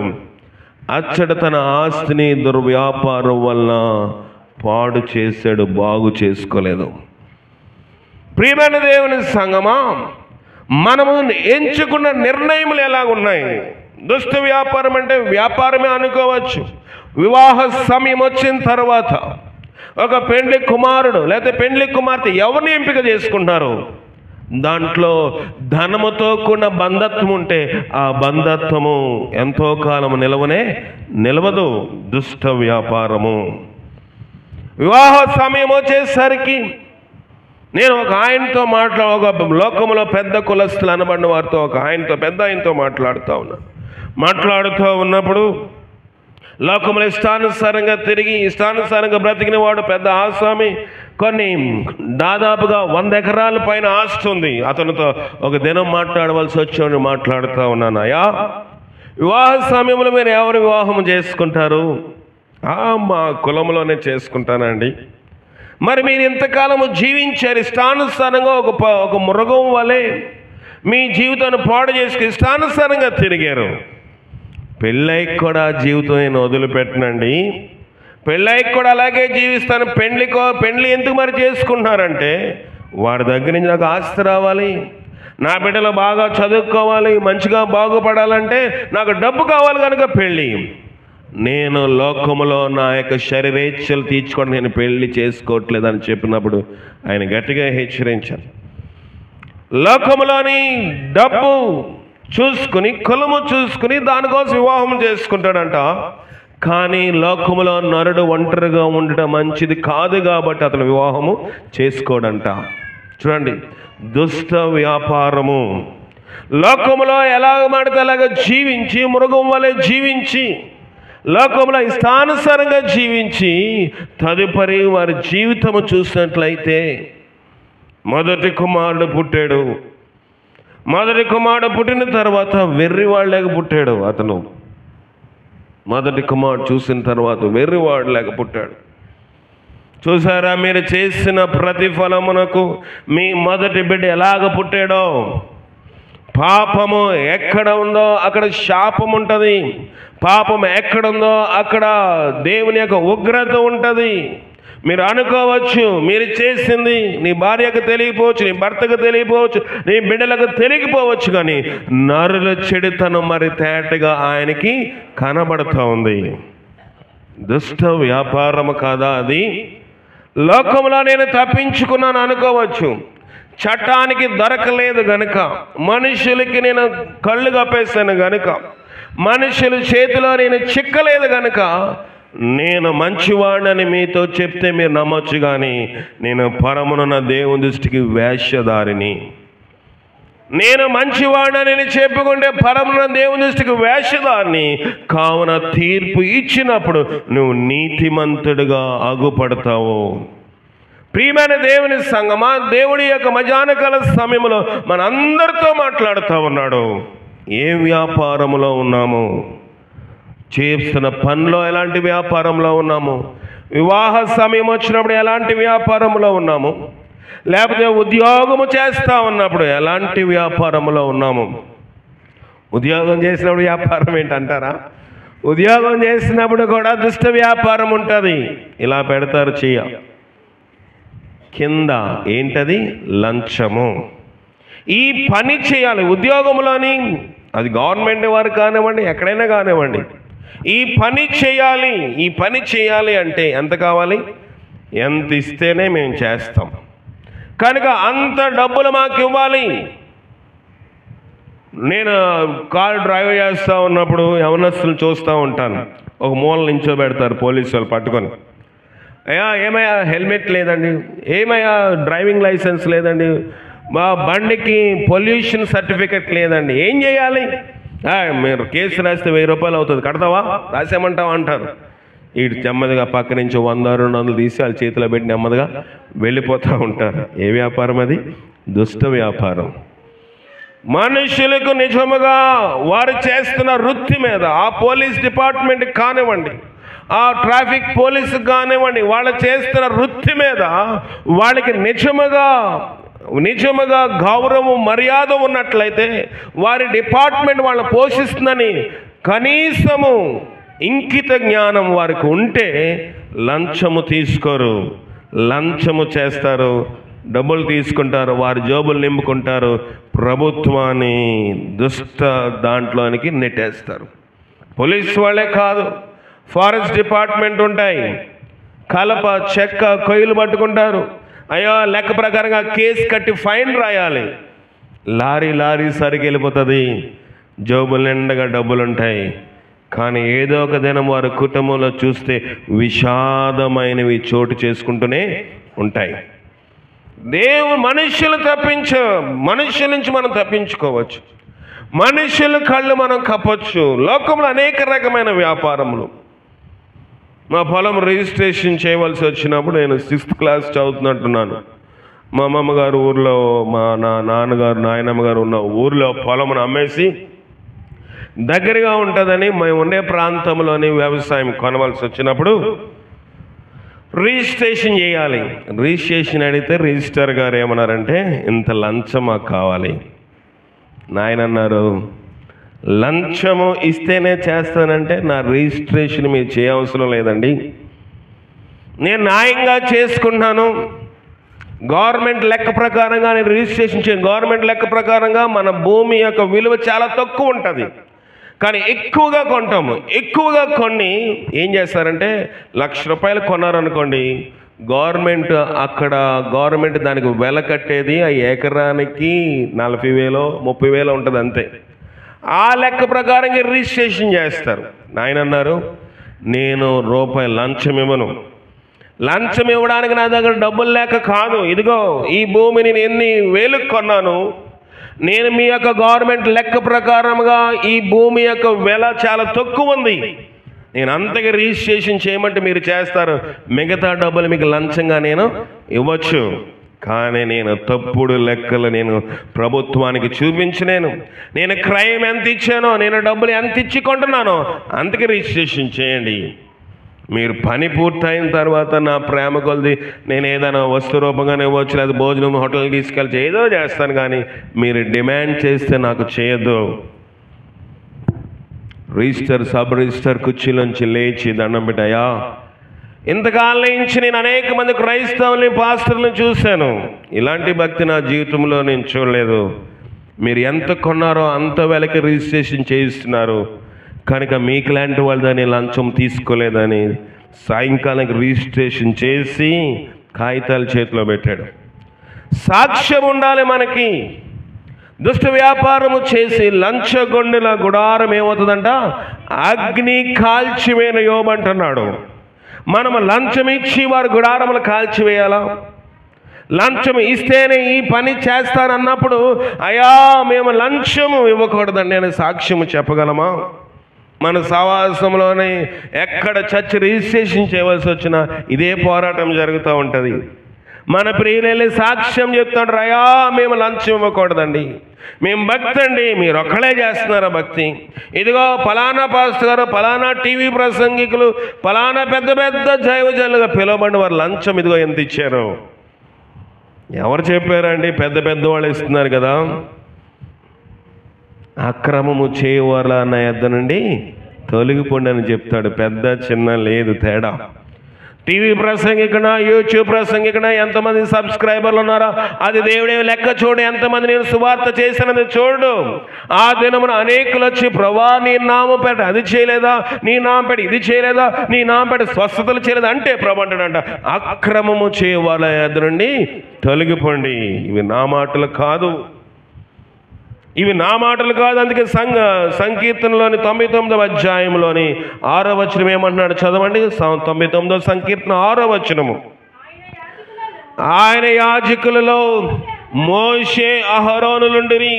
అచ్చట తన ఆస్తిని దుర్వ్యాపారం వల్ల పాడు చేశాడు, బాగు చేసుకోలేదు. ప్రియమైన దేవుని సంగమా, మనము ఎంచుకున్న నిర్ణయములు ఎలాగున్నాయి? దుష్ట వ్యాపారం అంటే వ్యాపారమే అనుకోవచ్చు. వివాహ సమయం వచ్చిన తర్వాత ఒక పెండ్లి కుమారుడు లేకపోతే పెండ్లి కుమార్తె ఎవరిని ఎంపిక చేసుకుంటున్నారు? దాంట్లో ధనముతో కూడిన బంధత్వం ఉంటే ఆ బంధత్వము ఎంతో కాలం నిలవదు. దుష్ట వ్యాపారము. వివాహ సమయం వచ్చేసరికి నేను ఒక ఆయనతో ఒక లోకంలో పెద్ద కులస్తులు అనబడిన వారితో పెద్ద ఆయనతో మాట్లాడుతూ ఉన్నప్పుడు, లోకంలో ఇష్టానుసారంగా తిరిగి ఇష్టానుసారంగా బ్రతికిన వాడు పెద్ద ఆసామి, దాదాపుగా 100 ఎకరాల పైన ఆస్తి ఉంది. అతనితో ఒక దినం మాట్లాడవలసి వచ్చి మాట్లాడుతూ ఉన్నాను, అయ్యా వివాహ సమయంలో మీరు ఎవరు వివాహం చేసుకుంటారు? మా కులంలోనే చేసుకుంటానండి. మరి మీరు ఇంతకాలము జీవించారు, ఇష్టానుసారంగా ఒక మృగం వలె మీ జీవితాన్ని పాడు చేసుకు ఇష్టానుసారంగా తిరిగారు. పెళ్ళైకి కూడా జీవితం నేను వదిలిపెట్టనండి, పెళ్ళైకి కూడా అలాగే జీవిస్తాను. పెళ్ళి ఎందుకు మరి చేసుకుంటున్నారంటే, వాడి దగ్గర నుంచి నాకు ఆస్తి రావాలి, నా బిడ్డలు బాగా చదువుకోవాలి, మంచిగా బాగుపడాలంటే నాకు డబ్బు కావాలి కనుక పెళ్ళి. నేను లోకములో నా యొక్క శరీరేచ్ఛలు తీర్చుకొని నేను పెళ్లి చేసుకోవట్లేదని చెప్పినప్పుడు ఆయన గట్టిగా హెచ్చరించారు. లోకములోని డబ్బు చూసుకుని, కులము చూసుకుని దానికోసం వివాహం చేసుకుంటాడంట. కానీ లోకములో నరుడు ఒంటరిగా ఉండటం మంచిది కాదు కాబట్టి అతను వివాహము చేసుకోడంట. చూడండి, దుష్ట వ్యాపారము. లోకములో ఎలాగ మాడితే అలాగ జీవించి, మృగం వలె జీవించి, లోకంలో ఇష్టానుసారంగా జీవించి, తదుపరి వారి జీవితము చూసినట్లయితే మొదటి కుమారుడు పుట్టాడు. మొదటి కుమారుడు పుట్టిన తర్వాత వెర్రివాళ్ళకి పుట్టాడు. అతను మొదటి కుమారుడు చూసిన తర్వాత వెర్రివాళ్ళకి పుట్టాడు. చూసారా, మీరు చేసిన ప్రతిఫలమునకు మీ మొదటి బిడ్డ ఎలాగ పుట్టాడో. పాపము ఎక్కడ ఉందో అక్కడ శాపం ఉంటుంది, పాపం ఎక్కడుందో అక్కడ దేవుని యొక్క ఉగ్రత ఉంటుంది. మీరు అనుకోవచ్చు మీరు చేసింది నీ భార్యకు తెలియపోవచ్చు, నీ భర్తకు తెలియపోవచ్చు, నీ బిడ్డలకు తెలియకపోవచ్చు, కానీ నరుల చెడుతనం మరి తేటగా ఆయనకి కనబడుతూ ఉంది. దుష్ట వ్యాపారము కాదా అది? లోకంలో నేను తప్పించుకున్నాను అనుకోవచ్చు, చట్టానికి దొరకలేదు గనుక, మనుషులకి నేను కళ్ళు కప్పేశాను గనుక, మనుషుల చేతిలో నేను చిక్కలేదు గనుక నేను మంచివాడిని మీతో చెప్తే మీరు నమ్మొచ్చు, కానీ నేను పరమునున్న దేవుని దృష్టికి వేషధారిని. నేను మంచివాడిని చెప్పుకుంటే పరమునున్న దేవుని దృష్టికి వేషధారిని. కావున తీర్పు ఇచ్చినప్పుడు నువ్వు నీతిమంతుడిగా అగుపడతావు. ప్రియమైన దేవుని సంగమా, దేవుడి యొక్క మధ్యాహ్నకాల సమయంలో మనందరితో మాట్లాడుతూ ఉన్నాడు. ఏ వ్యాపారంలో ఉన్నాము? చేస్తున్న పనిలో ఎలాంటి వ్యాపారంలో ఉన్నాము? వివాహ సమయం వచ్చినప్పుడు ఎలాంటి వ్యాపారంలో ఉన్నాము? లేకపోతే ఉద్యోగము చేస్తూ ఉన్నప్పుడు ఎలాంటి వ్యాపారంలో ఉన్నాము? ఉద్యోగం చేసినప్పుడు వ్యాపారం ఏంటంటారా? ఉద్యోగం చేసినప్పుడు కూడా దుష్ట వ్యాపారం ఉంటుంది. ఇలా పెడతారు చెయ్య కింద, ఏంటది? లంచము. ఈ పని చేయాలి ఉద్యోగంలోని, అది గవర్నమెంట్ వారు కానివ్వండి, ఎక్కడైనా కానివ్వండి, ఈ పని చేయాలి. ఈ పని చేయాలి అంటే ఎంత కావాలి? ఎంత ఇస్తేనే మేము చేస్తాం, కనుక అంత డబ్బులు మాకు ఇవ్వాలి. నేను కారు డ్రైవ్ చేస్తూ ఉన్నప్పుడు యవనస్తులు చూస్తూ ఉంటాను. ఒక మూల నించోబెడతారు పోలీసు వాళ్ళు పట్టుకొని. అయ్యా ఏమయ్యా హెల్మెట్ లేదండి, ఏమయ్యా డ్రైవింగ్ లైసెన్స్ లేదండి, మా బండికి పొల్యూషన్ సర్టిఫికెట్ లేదండి, ఏం చేయాలి? మీరు కేసు రాస్తే 1000 రూపాయలు అవుతుంది, కడతావా, రాసేమంటావా అంటారు. వీడు నెమ్మదిగా పక్క నుంచి 100-200 తీసి వాళ్ళ చేతిలో పెట్టి నెమ్మదిగా వెళ్ళిపోతూ ఉంటారు. ఏ వ్యాపారం అది? దుష్ట వ్యాపారం. మనుషులకు నిజముగా వారు చేస్తున్న వృత్తి మీద, ఆ పోలీస్ డిపార్ట్మెంట్ కానివ్వండి, ఆ ట్రాఫిక్ పోలీసు కానివ్వండి, వాళ్ళు చేస్తున్న వృత్తి మీద వాళ్ళకి నిజముగా గౌరవం మర్యాద ఉన్నట్లయితే, వారి డిపార్ట్మెంట్ వాళ్ళని పోషిస్తుందని కనీసము ఇంకిత జ్ఞానం వారికి ఉంటే లంచము తీసుకోరు, లంచము చేస్తారు, డబ్బులు తీసుకుంటారు, వారి జోబులు నింపుకుంటారు, ప్రభుత్వాన్ని దుష్ట దాంట్లోనికి నెట్టేస్తారు. పోలీసు వాళ్ళే కాదు, ఫారెస్ట్ డిపార్ట్మెంట్ ఉంటాయి, కలప చెక్క కొయ్యలు పట్టుకుంటారు. అయ్యో లెక్క ప్రకారంగా కేసు కట్టి ఫైన్ రాయాలి, లారీ సరికి వెళ్ళిపోతుంది, జోబులు నిండగా డబ్బులు ఉంటాయి. కానీ ఏదో ఒక దినం వారి కుటుంబంలో చూస్తే విషాదమైనవి చోటు చేసుకుంటూనే ఉంటాయి. మనుషుల నుంచి మనం తప్పించుకోవచ్చు, మనుషుల కళ్ళు మనం కప్పచ్చు. లోకంలో అనేక రకమైన వ్యాపారములు. మా పొలం రిజిస్ట్రేషన్ చేయవలసి వచ్చినప్పుడు నేను 6th క్లాస్ చదువుతున్నట్టున్నాను. మా అమ్మమ్మగారు ఊర్లో, మా నాన్నగారు నాయనమ్మగారు ఉన్న ఊర్లో పొలమును అమ్మేసి దగ్గరగా ఉంటుందని మేము ఉండే ప్రాంతంలోని వ్యవసాయం కొనవలసి వచ్చినప్పుడు రిజిస్ట్రేషన్ చేయాలి. రిజిస్ట్రేషన్ అడిగితే రిజిస్టర్ గారు ఏమన్నారంటే, ఇంత లంచం మాకు కావాలి. నాయన అన్నారు, లంచము ఇస్తేనే చేస్తానంటే నా రిజిస్ట్రేషన్ మీరు చేయవసరం లేదండి, నేను న్యాయంగా చేసుకుంటున్నాను. గవర్నమెంట్ లెక్క ప్రకారంగా నేను రిజిస్ట్రేషన్ చేయను. గవర్నమెంట్ లెక్క ప్రకారంగా మన భూమి యొక్క విలువ చాలా తక్కువ ఉంటుంది, కానీ ఎక్కువగా కొంటాము. ఎక్కువగా కొన్ని ఏం చేస్తారంటే, 1,00,000 రూపాయలు కొన్నారనుకోండి, గవర్నమెంట్ దానికి వెల కట్టేది ఆ ఎకరానికి 40,000 30,000 ఉంటుంది అంతే. ఆ లెక్క ప్రకారంగా రిజిస్ట్రేషన్ చేస్తారు. నాయన అన్నారు, నేను రూపాయి లంచం ఇవ్వను. లంచం ఇవ్వడానికి నా దగ్గర డబ్బులు లేక కాదు, ఇదిగో ఈ భూమిని నేను ఎన్ని వేలకు కొన్నాను, నేను మీ యొక్క గవర్నమెంట్ లెక్క ప్రకారంగా ఈ భూమి యొక్క వెల చాలా తక్కువ ఉంది, నేను అంతగా రిజిస్ట్రేషన్ చేయమంటే మీరు చేస్తారు, మిగతా డబ్బులు మీకు లంచంగా నేను ఇవ్వచ్చు. కానీ నేను తప్పుడు లెక్కలు నేను ప్రభుత్వానికి చూపించలేను. నేను క్రైమ్ ఎంత ఇచ్చానో, నేను డబ్బులు ఎంత ఇచ్చి కొంటున్నానో అంతకి రిజిస్ట్రేషన్ చేయండి. మీరు పని పూర్తయిన తర్వాత నా ప్రేమ కొలది నేను ఏదైనా వస్తు రూపంగానే ఇవ్వచ్చు, లేదా భోజనం హోటల్కి తీసుకెళ్ళి ఏదో చేస్తాను, కానీ మీరు డిమాండ్ చేస్తే నాకు చేయొద్దు. సబ్ రిజిస్టర్ కుర్చీలోంచి లేచి దండం పెట్టాయా, ఇంతకాలం నుంచి నేను అనేక మంది క్రైస్తవుల్ని పాస్టర్లను చూశాను, ఇలాంటి భక్తి నా జీవితంలో నేను చూడలేదు. మీరు ఎంత కొన్నారో అంత వెలకి రిజిస్ట్రేషన్ చేయిస్తున్నారు, కనుక మీకు లాంటి వాళ్ళు దాన్ని లంచం తీసుకోలేదని సాయంకాలానికి రిజిస్ట్రేషన్ చేసి కాగితాలు చేతిలో పెట్టాడు. సాక్ష్యం ఉండాలి మనకి. దుష్ట వ్యాపారము చేసి లంచగొండుల గుడారం ఏమవుతుందంట, అగ్ని కాల్చివేన యోబంటున్నాడు. మనము లంచం ఇచ్చి వారి గుడారములు కాల్చివేయాలా? లంచం ఇస్తేనే ఈ పని చేస్తానన్నప్పుడు అయ్యా మేము లంచము ఇవ్వకూడదండి అని సాక్ష్యము చెప్పగలమా? మన సహవాసంలోనే ఎక్కడ చర్చ్ రిజిస్ట్రేషన్ చేయవలసి వచ్చినా ఇదే పోరాటం జరుగుతూ ఉంటుంది. మన ప్రియులు సాక్ష్యం చెప్తాడు, అయ్యా మేము లంచం ఇవ్వకూడదండి, మేము భక్తి అండి, మీరు ఒక్కడే చేస్తున్నారా భక్తి? ఇదిగో ఫలానా పాస్టర్ గారు, ఫలానా టీవీ ప్రసంగికులు, ఫలానా పెద్ద పెద్ద జైవజనులుగా పిలువబడిన వారు లంచం ఇదిగో ఎంత ఇచ్చారు. ఎవరు చెప్పారండి? పెద్ద పెద్ద వాళ్ళు ఇస్తున్నారు కదా. అక్రమము చేయవాళ్ళ నా యొద్ద నుండి తొలగిపోండి అని చెప్తాడు. పెద్ద చిన్న లేదు తేడా. టీవీ ప్రసంగికున్నా, యూట్యూబ్ ప్రసంగికున్నా ఎంతమంది సబ్స్క్రైబర్లు ఉన్నారో అది దేవుడే లెక్క చూడు. ఎంతమంది నేను సువార్త చేశానది చూడు. ఆ దినమున అనేకులు వచ్చి ప్రభా నీ నామం పెట్టి అది చేయలేదా, నీ నామం పెట్టి ఇది చేయలేదా, నీ నామం పెట్టి స్వస్థతలు చేయలేదా అంటే ప్రభు అంటాడంట, అక్రమము చేయవాళ్ళ యొద్ద నుండి తొలగిపోండి. ఇవి నా మాటలు కాదు. ఇవి నా మాటలు కాదు. అందుకే సంకీర్తనలోని 99వ అధ్యాయంలోని 6వ వచనం ఏమంటున్నాడు చదవండి. 99వ సంకీర్తన 6వ వచనము. ఆయన యాజకులలో మోషే అహరోనులుండిరి,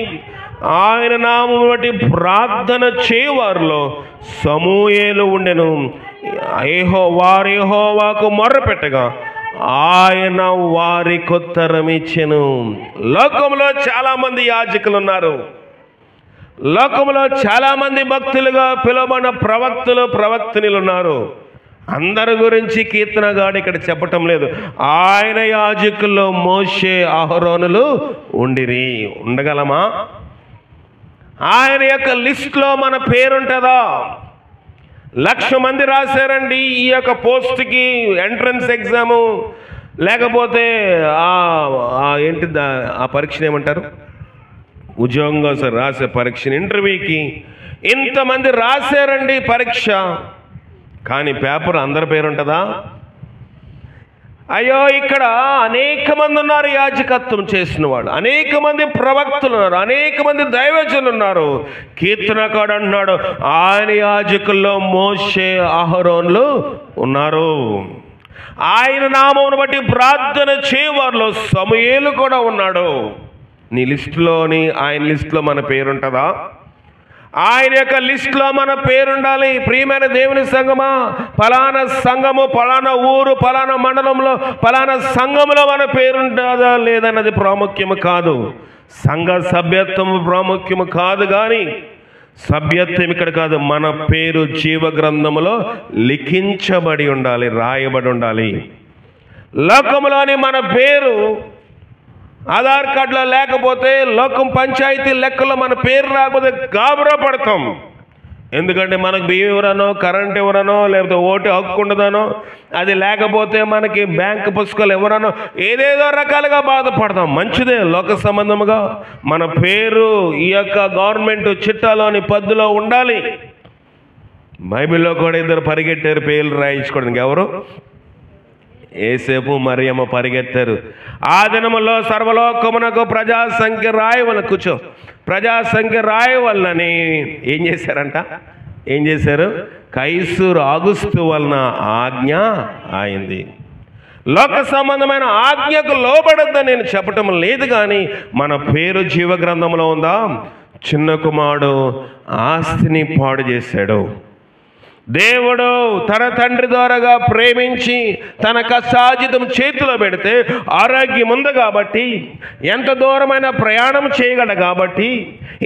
ఆయన నామము బట్టి ప్రార్థన చేయవారిలో సమూయేలు ఉండెను. వారు యెహోవాకు మొర్రపెట్టగా ఆయన వారికి ఉత్తరమిచ్చెను. లోకంలో చాలా మంది యాజకులు ఉన్నారు. లోకంలో చాలా మంది భక్తులుగా పిలువబడిన ప్రవక్తనిలు ఉన్నారు. అందరి గురించి కీర్తనగాడు ఇక్కడ చెప్పటం లేదు. ఆయన యాజకుల్లో మోషే అహరోనులు ఉండిరి. ఉండగలమా? ఆయన యొక్క లిస్ట్లో మన పేరుంటుందా? 1,00,000 మంది రాశారండి ఈ యొక్క పోస్ట్కి ఎంట్రన్స్ ఎగ్జాము, లేకపోతే ఏంటి ఆ పరీక్షను ఏమంటారు, ఉద్యోగం కోసం రాసే పరీక్షని, ఇంటర్వ్యూకి ఇంతమంది రాశారండి పరీక్ష. కానీ పేపర్ అందరి పేరుంటుందా? అయ్యో, ఇక్కడ అనేక మంది ఉన్నారు యాజకత్వం చేసిన వాళ్ళు, అనేక మంది ప్రవక్తలు ఉన్నారు, అనేక మంది దైవజనులు ఉన్నారు. కీర్తనకాడు అంటున్నాడు ఆయన యాజకుల్లో మోషే అహరోనులు ఉన్నారు. ఆయన నామమును బట్టి ప్రార్థన చేయవారిలో సమూయేలు కూడా ఉన్నాడు. నీ లిస్టులోని ఆయన లిస్టులో మన పేరుంటుందా? ఆయన యొక్క లిస్టులో మన పేరుండాలి. ప్రియమైన దేవుని సంఘమా, ఫలానా సంఘము, ఫలానా ఊరు, ఫలానా మండలంలో, ఫలానా సంఘములో మన పేరుంటుందా లేదన్నది ప్రాముఖ్యము కాదు. సంఘ సభ్యత్వము ప్రాముఖ్యము కాదు. కానీ సభ్యత్వం ఇక్కడ కాదు. మన పేరు జీవ గ్రంథములో లిఖించబడి ఉండాలి, రాయబడి ఉండాలి. లోకములోని మన పేరు ఆధార్ కార్డులో లేకపోతే, లోకం పంచాయతీ లెక్కలో మన పేరు రాకపోతే గాబరా పడతాం. ఎందుకంటే మనకు బియ్యం ఎవరనో, కరెంట్ ఎవరనో, లేకపోతే ఓటు హక్కు ఉండదనో, అది లేకపోతే మనకి బ్యాంకు పుస్తకాలు ఎవరనో, ఏదేదో రకాలుగా బాధపడతాం. మంచిదే, లోక సంబంధముగా మన పేరు ఈ యొక్క గవర్నమెంట్ చిట్టాలోని పద్దులో ఉండాలి. బైబిల్లో కూడా ఇద్దరు పరిగెట్టారు పేర్లు రాయించుకోవడానికి. ఎవరు? ఏసేపు మరియమ్మ పరిగెత్తారు. ఆ దినములో సర్వలోకమునకు ప్రజాసంఖ్య రాయవలన ప్రజాసంఖ్య రాయవలనని ఏం చేశారు? కైసరు ఆగుస్తు వలన ఆజ్ఞ అయింది. లోక సంబంధమైన ఆజ్ఞకు లోబడద్దని నేను చెప్పటం లేదు. కానీ మన పేరు జీవ గ్రంథంలో ఉందా? చిన్న కుమారుడు ఆస్తిని పాడు చేశాడు. దేవుడు తన తండ్రి ద్వారాగా ప్రేమించి తన కష్టార్జితం చేతిలో పెడితే ఆరోగ్యం ఉంది కాబట్టి, ఎంత దూరమైన ప్రయాణం చేయగలడు కాబట్టి,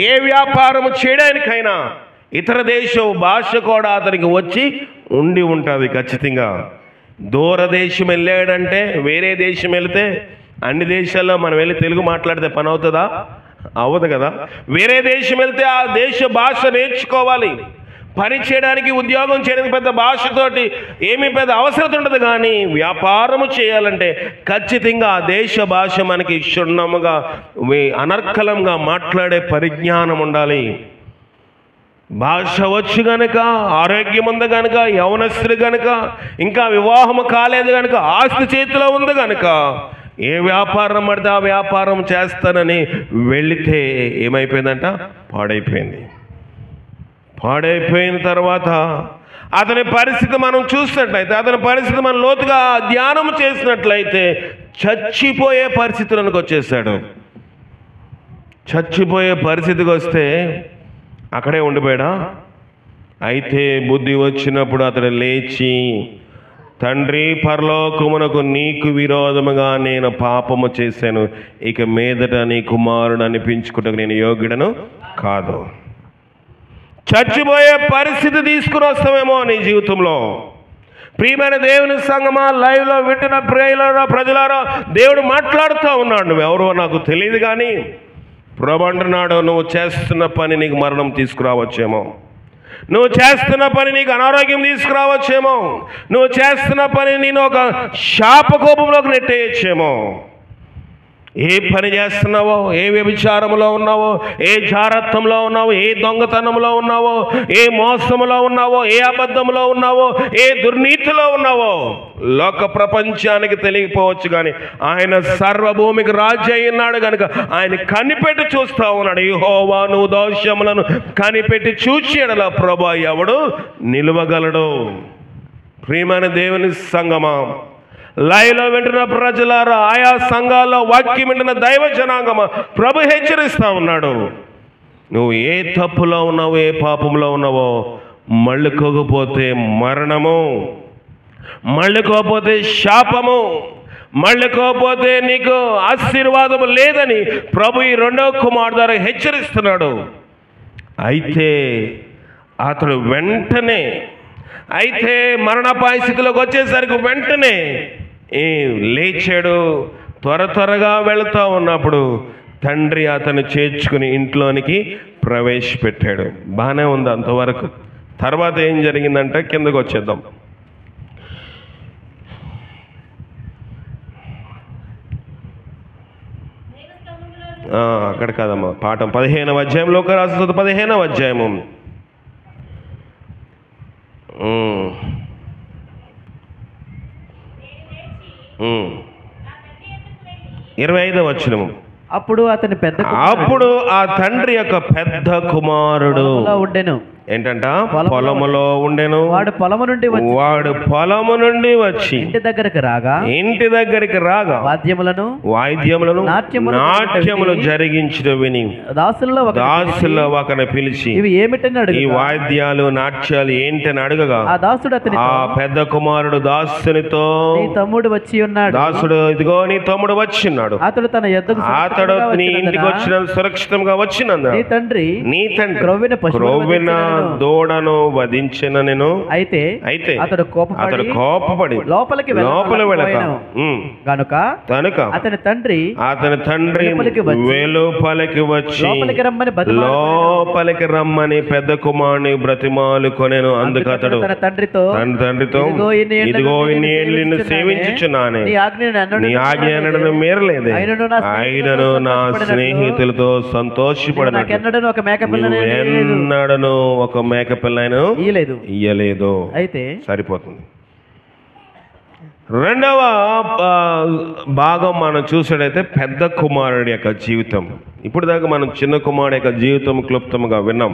ఏ వ్యాపారం చేయడానికైనా ఇతర దేశం భాష కూడా అతనికి వచ్చి ఉండి ఉంటుంది ఖచ్చితంగా. దూరదేశం వెళ్ళాడంటే, వేరే దేశం వెళితే, అన్ని దేశాల్లో మనం వెళ్ళి తెలుగు మాట్లాడితే పని అవుతుందా? అవ్వదు కదా. వేరే దేశం వెళ్తే ఆ దేశ భాష నేర్చుకోవాలి. పని చేయడానికి, ఉద్యోగం చేయడానికి పెద్ద భాషతోటి ఏమీ పెద్ద అవసరం ఉండదు. కానీ వ్యాపారము చేయాలంటే ఖచ్చితంగా ఆ దేశ భాష మనకి క్షుణ్ణముగా, అనర్కలంగా మాట్లాడే పరిజ్ఞానం ఉండాలి. భాష వచ్చు గనుక, ఆరోగ్యం ఉంది కనుక, యవనస్తుడు కనుక, ఇంకా వివాహము కాలేదు కనుక, ఆస్తి చేతిలో ఉంది కనుక, ఏ వ్యాపారం పడితే ఆ వ్యాపారం చేస్తానని వెళితే ఏమైపోయిందంట? పాడైపోయిన తర్వాత అతని పరిస్థితి మనం చూసినట్లయితే, అతని పరిస్థితి మనం లోతుగా ధ్యానం చేసినట్లయితే చచ్చిపోయే పరిస్థితులకు వచ్చేసాడు. చచ్చిపోయే పరిస్థితికి వస్తే అక్కడే ఉండిపోయాడా? అయితే బుద్ధి వచ్చినప్పుడు అతడు లేచి, తండ్రి, పరలోకమునకు నీకు విరోధముగా నేను పాపము చేశాను, ఇక మీదట నీ కుమారుడు అనిపించుకుంటకు నేను యోగ్యుడను కాదు. చచ్చిపోయే పరిస్థితి తీసుకుని వస్తామేమో నీ జీవితంలో. ప్రియమైన దేవుని సంగమా, లైవ్లో వింటున్న ప్రియులారా, ప్రజలారా, దేవుడు మాట్లాడుతూ ఉన్నాడు. నువ్వెవరో నాకు తెలియదు, కానీ ప్రభు అంటున్నాడు, నువ్వు చేస్తున్న పని నీకు మరణం తీసుకురావచ్చేమో, నువ్వు చేస్తున్న పని నీకు అనారోగ్యం తీసుకురావచ్చేమో, నువ్వు చేస్తున్న పని నేను ఒక శాపకోపంలోకి నెట్టేయచ్చేమో. ఏ పని చేస్తున్నావో, ఏ వ్యభిచారంలో ఉన్నావో, ఏ జారత్వంలో ఉన్నావో, ఏ దొంగతనంలో ఉన్నావో, ఏ మోసములో ఉన్నావో, ఏ అబద్ధంలో ఉన్నావో, ఏ దుర్నీతిలో ఉన్నావో లోక ప్రపంచానికి తెలియకపోవచ్చు, కానీ ఆయన సర్వభూమికి రాజు అయి ఉన్నాడు కనుక ఆయన కనిపెట్టి చూస్తా ఉన్నాడు. యెహోవా నువ్వు దోషములను కనిపెట్టి చూచి ఎడల ప్రభువా ఎవడు నిలువగలడు? ప్రియమైన దేవుని సంగమా, లైవ్లో వింటున్న ప్రజలారా, ఆయా సంఘాల్లో వాక్యం వింటున్న దైవ జనాంగమా, ప్రభు హెచ్చరిస్తా ఉన్నాడు. నువ్వు ఏ తప్పులో ఉన్నావో, ఏ పాపంలో ఉన్నావో మళ్ళుకోకపోతే మరణము, మళ్ళుకోకపోతే శాపము, మళ్ళుకోకపోతే నీకు ఆశీర్వాదము లేదని ప్రభు ఈ రెండవ కుమారుడు ద్వారా హెచ్చరిస్తున్నాడు. అయితే అతడు వెంటనే మరణాపాయ స్థితిలోకి వచ్చేసరికి వెంటనే లేచాడు. త్వరగా వెళుతూ ఉన్నప్పుడు తండ్రి అతను చేర్చుకుని ఇంట్లోనికి ప్రవేశపెట్టాడు. బాగానే ఉంది అంతవరకు. తర్వాత ఏం జరిగిందంటే కిందకు వచ్చేద్దాం. అక్కడ కాదమ్మా, పాఠం 15వ అధ్యాయంలో రాసిన 15వ అధ్యాయము 25వ వచనము. అప్పుడు ఆ తండ్రి యొక్క పెద్ద కుమారుడు ఉండెను. ఏంటంట? పొలములో ఉండెను. వాడు పొలము నుండి వచ్చి ఇంటి దగ్గరికి రాగా వాద్యములను నాట్యములు జరిగించిన విని దాసుల్లో ఒకరిని పిలిచి ఇవి ఏమిటని ఈ వాద్యాలు నాట్యాలు ఏంటని అడగగా ఆ పెద్ద కుమారుడు దాసునితో, తమ్ముడు వచ్చి ఉన్నాడు. దాసుడు, ఇదిగో నీ తమ్ముడు వచ్చిన్నాడు. అతడు నీ ఇంటికి వచ్చిన సురక్షితంగా వచ్చినందు నీ తండ్రి క్రొవ్విన దూడను వధించిన నేను. అయితే అతడు కోపపడి లోపల వెళ్ళక తనుక అతని తండ్రి వెలుపలికి వచ్చి లోపలికి రమ్మని పెద్ద కుమారుని బ్రతిమాలు కొనెను. అందుకు అతడు తన తండ్రితో ఇదిగో ఇన్ని ఏళ్ళు నిన్ను సేవించుచున్నానే, నీ ఆజ్ఞ ఎన్నడను మీరలేదే, ఆయనను నా స్నేహితులతో సంతోషపడను ఎన్నడను ఒక మేక పిల్లను ఇయ్యలేదు. అయితే సరిపోతుంది. రెండవ భాగం మనం చూసినట్టయితే పెద్ద కుమారుడి యొక్క జీవితం. ఇప్పుడు దాకా మనం చిన్న కుమారుడి యొక్క జీవితం క్లుప్తంగా విన్నాం.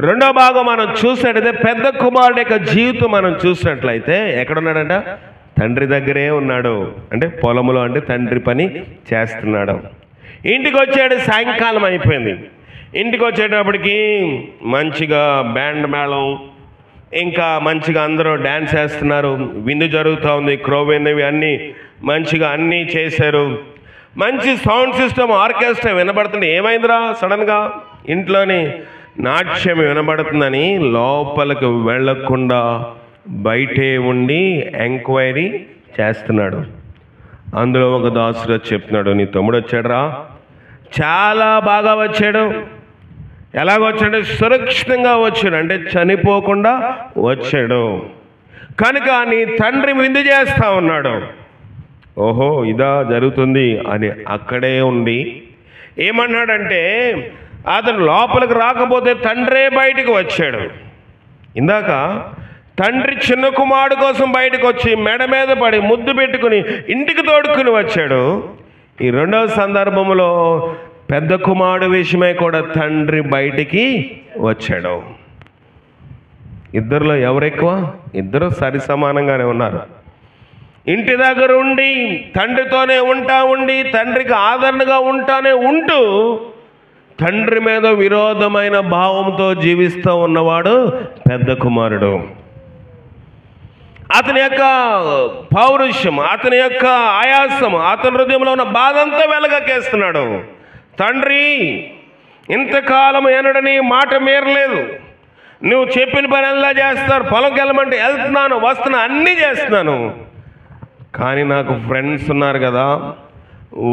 రెండవ భాగం మనం చూసినట్టయితే పెద్ద కుమారుడి యొక్క జీవితం మనం చూసినట్లయితే ఎక్కడున్నాడంట? తండ్రి దగ్గరే ఉన్నాడు. అంటే పొలంలో, అంటే తండ్రి పని చేస్తున్నాడు. ఇంటికి వచ్చాడు, సాయంకాలం అయిపోయింది. ఇంటికి వచ్చేటప్పటికి మంచిగా బ్యాండ్ మేళం, ఇంకా మంచిగా అందరూ డ్యాన్స్ చేస్తున్నారు, విందు జరుగుతూ ఉంది, క్రోవేనవి అన్నీ మంచిగా అన్నీ చేశారు. మంచి సౌండ్ సిస్టమ్, ఆర్కెస్ట్రా వినబడుతుంది. ఏమైందిరా సడన్గా ఇంట్లోని నాట్యం వినబడుతుందని లోపలికి వెళ్ళకుండా బయటే ఉండి ఎంక్వైరీ చేస్తున్నాడు. అందులో ఒక దాసుడు చెప్తున్నాడు, నీ తమ్ముడు వచ్చాడురా, చాలా బాగా వచ్చాడు. ఎలాగొచ్చాడు? సురక్షితంగా వచ్చాడు, అంటే చనిపోకుండా వచ్చాడు కనుక నీ తండ్రి విందు చేస్తా ఉన్నాడు. ఓహో ఇదా జరుగుతుంది అని అక్కడే ఉండి ఏమన్నాడంటే, అతను లోపలికి రాకపోతే తండ్రే బయటికి వచ్చాడు. ఇందాక తండ్రి చిన్న కుమారుడు కోసం బయటకు వచ్చి మెడ మీద పడి ముద్దు పెట్టుకుని ఇంటికి తోడుకుని వచ్చాడు. ఈ రెండవ సందర్భంలో పెద్ద కుమారుడు విషయమై కూడా తండ్రి బయటికి వచ్చాడు. ఇద్దరిలో ఎవరు ఎక్కువ? ఇద్దరు సరి సమానంగానే ఉన్నారు. ఇంటి దగ్గర ఉండి తండ్రితోనే ఉండి తండ్రికి ఆదరణగా ఉంటూ తండ్రి మీద విరోధమైన భావంతో జీవిస్తూ ఉన్నవాడు పెద్ద కుమారుడు. అతని యొక్క పౌరుషం, అతని యొక్క ఆయాసం, అతని హృదయంలో ఉన్న బాధ అంతా వెలగకేస్తున్నాడు. తండ్రి ఇంతకాలం ఎనడని మాట మీరలేదు, నువ్వు చెప్పిన పని ఎలా చేస్తారు, పొలంకి వెళ్ళమంటే వెళ్తున్నాను, వస్తున్నా, అన్నీ చేస్తున్నాను, కానీ నాకు ఫ్రెండ్స్ ఉన్నారు కదా,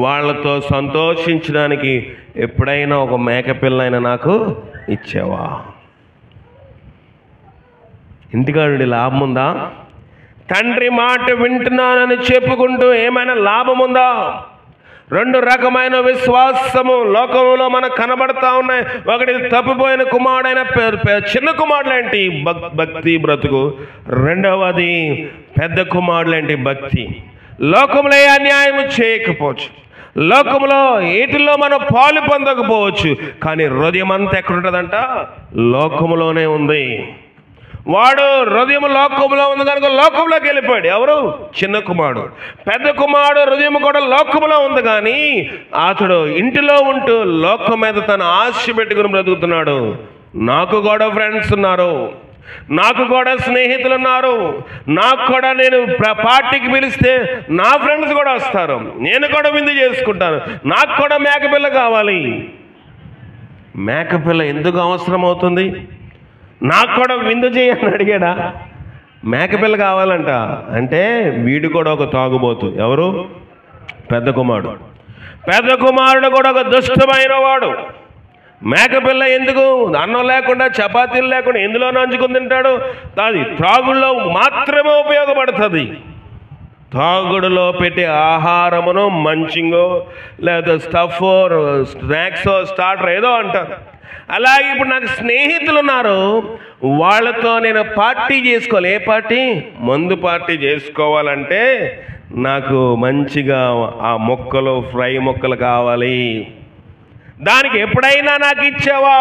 వాళ్ళతో సంతోషించడానికి ఎప్పుడైనా ఒక మేకపిల్లైనా నాకు ఇచ్చావా? ఇంటికాడి లాభం ఉందా? తండ్రి మాట వింటున్నానని చెప్పుకుంటూ ఏమైనా లాభం ఉందా? రెండు రకమైన విశ్వాసము లోకంలో మనకు కనబడతా ఉన్నాయి. ఒకటి తప్పిపోయిన కుమారుడైన చిన్న కుమారులేంటి భక్తి బ్రతుకు, రెండవది పెద్ద కుమారులేంటి భక్తి. లోకంలో ఏ అన్యాయం చేయకపోవచ్చు, లోకంలో వీటిల్లో మనం పాలు పొందకపోవచ్చు, కానీ హృదయం అంతా ఎక్కడుంటుందంట? లోకములోనే ఉంది. వాడు హృదయం లోకంలో ఉంది కనుక లోకంలోకి వెళ్ళిపోయాడు. ఎవరు? చిన్న కుమారుడు. పెద్ద కుమారుడు హృదయం కూడా లోకంలో ఉంది, కానీ అతడు ఇంటిలో ఉంటూ లోకం మీద తన ఆశ పెట్టుకుని బ్రతుకుతున్నాడు. నాకు కూడా ఫ్రెండ్స్ ఉన్నారు, నాకు కూడా స్నేహితులు ఉన్నారు, నాకు కూడా నేను పార్టీకి పిలిస్తే నా ఫ్రెండ్స్ కూడా వస్తారు, నేను కూడా విందు చేసుకుంటాను, నాకు కూడా మేకపిల్ల కావాలి. మేకపిల్ల ఎందుకు అవసరం అవుతుంది? నాకు కూడా విందు చేయని అడిగాడా? మేకపిల్ల కావాలంట. అంటే వీడు కూడా ఒక తాగుబోతు. ఎవరు? పెద్ద కుమారుడు. పెద్ద కుమారుడు కూడా ఒక దుష్టమైన వాడు. మేకపిల్ల ఎందుకు? అన్నం లేకుండా, చపాతీలు లేకుండా ఎందులో నంచుకుని తింటాడు? అది త్రాగుల్లో మాత్రమే ఉపయోగపడుతుంది. తాగుడులో పెట్టే ఆహారమును మంచింగో లేదా స్టఫో స్నాక్సో స్టార్టర్ ఏదో అంటారు. అలాగే ఇప్పుడు నాకు స్నేహితులు ఉన్నారు, వాళ్ళతో నేను పార్టీ చేసుకోవాలి. ఏ పార్టీ? మందు పార్టీ చేసుకోవాలంటే నాకు మంచిగా ఆ మొక్కలు, ఫ్రై మొక్కలు కావాలి. దానికి ఎప్పుడైనా నాకు ఇచ్చావా?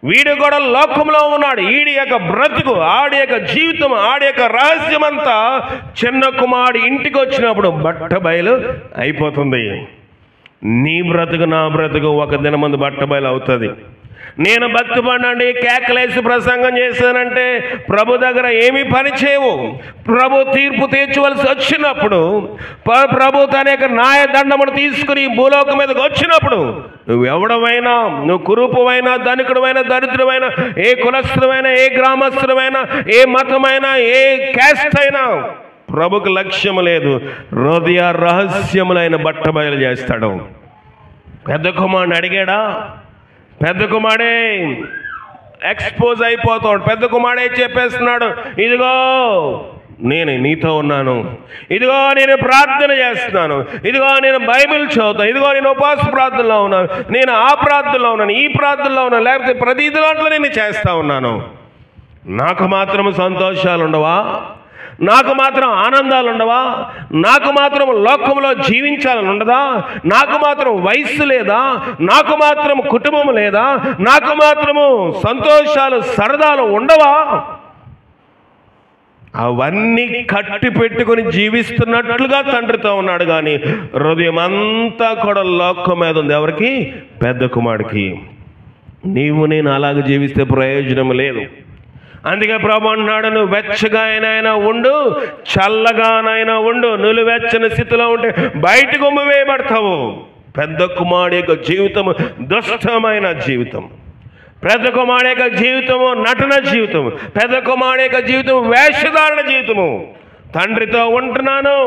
వీడు కూడా లోకంలో ఉన్నాడు. ఈడి యొక్క బ్రతుకు, ఆడి యొక్క జీవితం, ఆడి యొక్క రహస్యం అంతా చిన్న కుమారుడు ఇంటికి వచ్చినప్పుడు బట్ట బయలు అయిపోతుంది. నీ బ్రతుకు, నా బ్రతుకు ఒక దినమందు బట్ట బయలు అవుతుంది. నేను భక్తి పడండి కేకలేసి ప్రసంగం చేశానంటే ప్రభు దగ్గర ఏమీ పని చేయవు. ప్రభు తీర్పు తీర్చవలసి వచ్చినప్పుడు, ప్రభు తన యొక్క న్యాయదండమును తీసుకుని భూలోకం మీదకి వచ్చినప్పుడు, నువ్వెవడమైనా, నువ్వు కురూపమైనా, ధనికుడమైనా, దరిద్రమైనా, ఏ కులస్థుడమైనా, ఏ గ్రామస్థుడమైనా, ఏ మతమైనా, ఏ క్యాస్ట్ అయినా ప్రభుకు లక్ష్యం లేదు. హృదయ రహస్యములైన బట్ట బయలు చేస్తాడు. పెద్ద కుమారుని అడిగాడా? పెద్ద కుమారుడే ఎక్స్పోజ్ అయిపోతాడు. పెద్ద కుమారుడే చెప్పేస్తున్నాడు, ఇదిగో నేను నీతో ఉన్నాను, ఇదిగో నేను ప్రార్థన చేస్తున్నాను, ఇదిగో నేను బైబిల్ చదువుతాను, ఇదిగో నేను ఉపవాస ప్రార్థనలో ఉన్నాను, నేను ఆ ప్రార్థనలో ఉన్నాను, ఈ ప్రార్థనలో ఉన్నాను, లేకపోతే ప్రతి దాంట్లో నేను చేస్తూ ఉన్నాను. నాకు మాత్రం సంతోషాలు ఉండవా? నాకు మాత్రం ఆనందాలు ఉండవా? నాకు మాత్రం లోకంలో జీవించాలని ఉండదా? నాకు మాత్రం వయస్సు లేదా? నాకు మాత్రం కుటుంబం లేదా? నాకు మాత్రము సంతోషాలు, సరదాలు ఉండవా? అవన్నీ కట్టి పెట్టుకుని జీవిస్తున్నట్లుగా తండ్రితో ఉన్నాడు, కానీ హృదయం అంతా కూడా లోకం మీద ఉంది. ఎవరికి? పెద్ద కుమారుడికి. నీవు నేను అలాగే జీవిస్తే ప్రయోజనం లేదు. అందుకే ప్రభు అంటున్నాడు, నువ్వు వెచ్చగానైనా ఉండు, చల్లగానైనా ఉండు, నులివెచ్చని స్థితిలో ఉంటే బయటకు ఉమ్మివేయబడతావు. పెద్ద కుమారుడి యొక్క జీవితము దుష్టమైన జీవితం. పెద్ద కుమారుడి యొక్క జీవితము నటన జీవితము. పెద్ద కుమారుడి యొక్క జీవితం వేషధారణ జీవితము. తండ్రితో ఉంటున్నాను,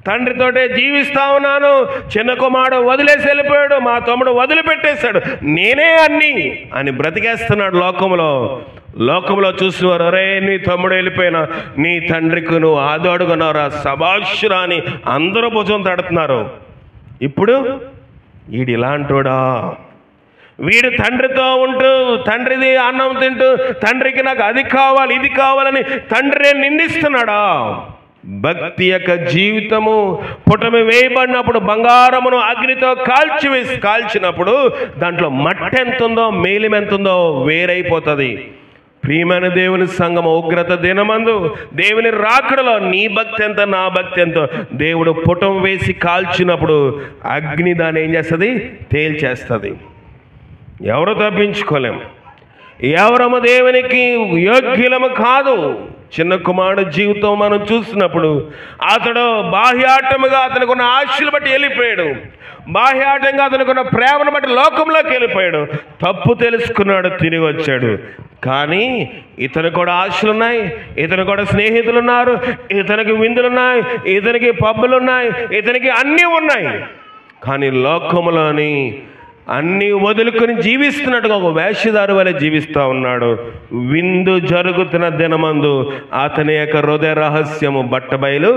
తండ్రితోటే జీవిస్తా ఉన్నాను, చిన్న కుమారుడు వదిలేసి వెళ్ళిపోయాడు, మా తమ్ముడు వదిలిపెట్టేశాడు, నేనే అన్ని అని బ్రతికేస్తున్నాడు లోకంలో. లోకంలో చూసినవారు, అరే నీ తమ్ముడు వెళ్ళిపోయినా నీ తండ్రికి నువ్వు ఆదోడుకున్నారా, శభాషురా అని అందరూ భుజం తడుతున్నారు. ఇప్పుడు వీడు ఇలాంటోడా? వీడు తండ్రితో ఉంటూ తండ్రిది అన్నం తింటూ తండ్రికి నాకు అది కావాలి, ఇది కావాలని తండ్రిని నిందిస్తున్నాడా? భక్తి యొక్క జీవితము పుటమి వేయబడినప్పుడు బంగారమును అగ్నితో కాల్చినప్పుడు దాంట్లో మట్టి ఎంత ఉందో, మేలిం ఎంత ఉందో వేరైపోతుంది. ప్రియమైన దేవుని సంఘం, ఉగ్రత దినమందు దేవుని రాకడలో నీ భక్తి ఎంత, నా భక్తి ఎంతో దేవుడు పుటం వేసి కాల్చినప్పుడు అగ్ని దాన్ని ఏం చేస్తుంది? తేల్చేస్తుంది. ఎవరు తప్పించుకోలేం. ఎవరము దేవునికి యోగ్యులము కాదు. చిన్న కుమారుడు జీవితం మనం చూసినప్పుడు అతడు బాహ్యాటముగా అతనుకున్న ఆశలు బట్టి వెళ్ళిపోయాడు, బాహ్యాటంగా అతనుకున్న ప్రేమను బట్టి లోకంలోకి వెళ్ళిపోయాడు. తప్పు తెలుసుకున్నాడు, తిరిగి వచ్చాడు. కానీ ఇతను కూడా ఆశలు ఉన్నాయి, ఇతను కూడా స్నేహితులు ఉన్నారు, ఇతనికి విందులున్నాయి, ఇతనికి పబ్బులు ఉన్నాయి, ఇతనికి అన్నీ ఉన్నాయి. కానీ లోకములోని అన్నీ వదులుకొని జీవిస్తున్నట్టుగా ఒక వేషధారి వలె జీవిస్తూ ఉన్నాడు. విందు జరుగుతున్న దినమందు అతని యొక్క హృదయ రహస్యము బట్టబయలు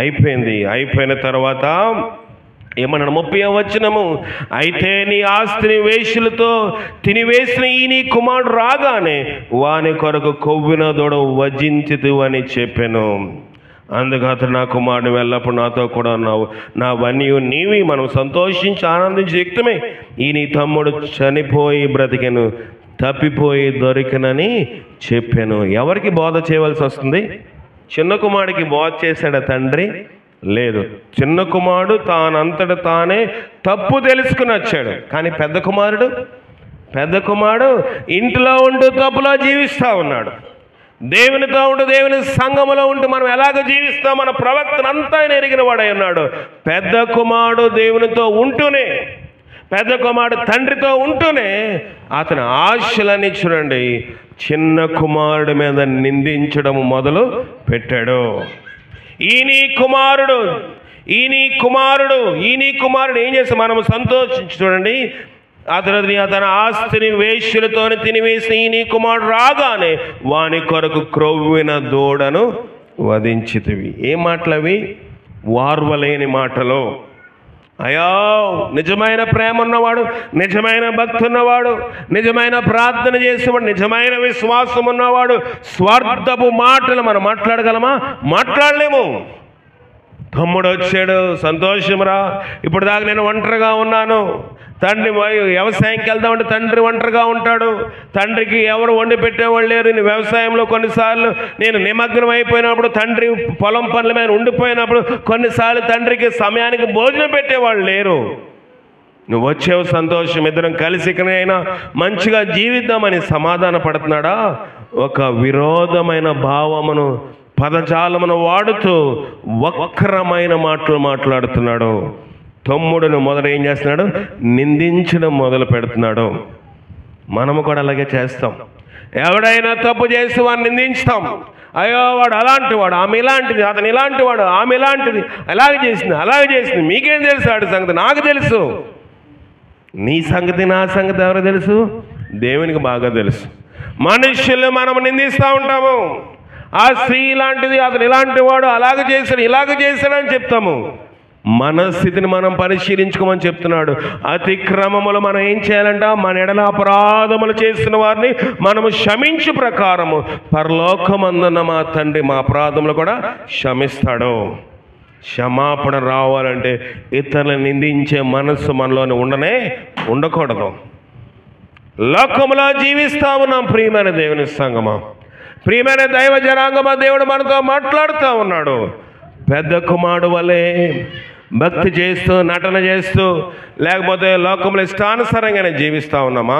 అయిపోయింది. అయిపోయిన తర్వాత ఏమన్నా 30వ వచనము, అయితే నీ ఆస్తిని వేశ్యలతో తినివేసిన ఈ నీ కుమారుడు రాగానే వాని కొరకు కొవ్విన దూడ వజించితు అని చెప్పాను. అందుకు అతడు, నా కుమారుడు వెళ్ళప్పుడు నాతో కూడా ఉన్నావు, నా వన్యు నీవి, మనం సంతోషించి ఆనందించి యుక్తమే. ఈ నీ తమ్ముడు చనిపోయి బ్రతికెను, తప్పిపోయి దొరికినని చెప్పాను. ఎవరికి బోధ చేయవలసి వస్తుంది? చిన్న కుమారుడికి బోధ చేశాడు తండ్రి? లేదు. చిన్న కుమారుడు తానంతట తానే తప్పు తెలుసుకుని వచ్చాడు. కానీ పెద్ద కుమారుడు ఇంట్లో ఉంటూ తప్పులో జీవిస్తూ ఉన్నాడు. దేవునితో ఉంటూ దేవుని సంఘములో ఉంటూ మనం ఎలాగ జీవిస్తాం మన ప్రవక్తన అంతా ఆయన ఎరిగిన వాడై ఉన్నాడు. పెద్ద కుమారుడు దేవునితో ఉంటూనే, పెద్ద కుమారుడు తండ్రితో ఉంటూనే అతని ఆశలన్నీ చూడండి చిన్న కుమారుడి మీద నిందించడం మొదలు పెట్టాడు. ఈ నీ కుమారుడు ఏం చేస్తాం? మనం సంతోషించి చూడండి, అతని ఆస్తిని వేశ్యలతో తినివేసిన ఈ నీ కుమారుడు రాగానే వాని కొరకు క్రొవ్విన దూడను వధించితివి. ఏ మాటలవి? వార్వలేని మాటలు. అయ్యో, నిజమైన ప్రేమ ఉన్నవాడు, నిజమైన భక్తి ఉన్నవాడు, నిజమైన ప్రార్థన చేసేవాడు, నిజమైన విశ్వాసం ఉన్నవాడు స్వార్థపు మాటలు మనం మాట్లాడగలమా? మాట్లాడలేము. తమ్ముడు వచ్చాడు, సంతోషంరా, ఇప్పుడు దాకా నేను ఒంటరిగా ఉన్నాను. తండ్రి వ్యవసాయంకి వెళ్దామంటే తండ్రి ఒంటరిగా ఉంటాడు, తండ్రికి ఎవరు వండి పెట్టేవాళ్ళు లేరు. నేను వ్యవసాయంలో కొన్నిసార్లు నేను నిమగ్నం అయిపోయినప్పుడు, తండ్రి పొలం పనుల మీద ఉండిపోయినప్పుడు కొన్నిసార్లు తండ్రికి సమయానికి భోజనం పెట్టేవాళ్ళు లేరు. నువ్వు వచ్చేవు, సంతోషం, ఇద్దరం కలిసి ఇకనైనా మంచిగా జీవిద్దామని సమాధాన పడుతున్నాడా? ఒక విరోధమైన భావమును పదజాలమును వాడుతూ వక్రమైన మాటలు మాట్లాడుతున్నాడు. తమ్ముడును మొదట ఏం చేస్తున్నాడు? నిందించడం మొదలు పెడుతున్నాడు. మనము కూడా అలాగే చేస్తాం. ఎవడైనా తప్పు చేసి వాడిని నిందించుతాం. అయ్యో, వాడు అలాంటి వాడు, ఆమె ఇలాంటిది, అతను ఇలాంటి వాడు, ఆమె ఇలాంటిది, అలాగే చేసింది. మీకేం తెలుసు? వాడి సంగతి నాకు తెలుసు. నీ సంగతి నా సంగతి ఎవరు తెలుసు? దేవునికి బాగా తెలుసు. మనుషులు మనం నిందిస్తూ ఉంటాము. ఆ స్త్రీ ఇలాంటిది, అతను ఇలాంటి వాడు, ఇలాగ చేశాడు అని చెప్తాము. మన స్థితిని మనం పరిశీలించుకోమని చెప్తున్నాడు. అతిక్రమములు మనం ఏం చేయాలంట? మన ఎడల అపరాధములు చేసిన వారిని మనము క్షమించు ప్రకారము పరలోకమందున్న మా తండ్రి మా అపరాధములు కూడా క్షమిస్తాడు. క్షమాపణ రావాలంటే ఇతరులను నిందించే మనస్సు మనలోనే ఉండకూడదు. లోకములో జీవిస్తా ఉన్నాం ప్రియమైన దేవుని సంగమా, ప్రియమైన దైవ జనాంగమా. దేవుడు మనతో మాట్లాడుతూ ఉన్నాడు. పెద్ద కుమారుడు వలె భక్తి చేస్తూ, నటన చేస్తూ, లేకపోతే లోకంలో ఇష్టానుసారంగానే జీవిస్తూ ఉన్నామా?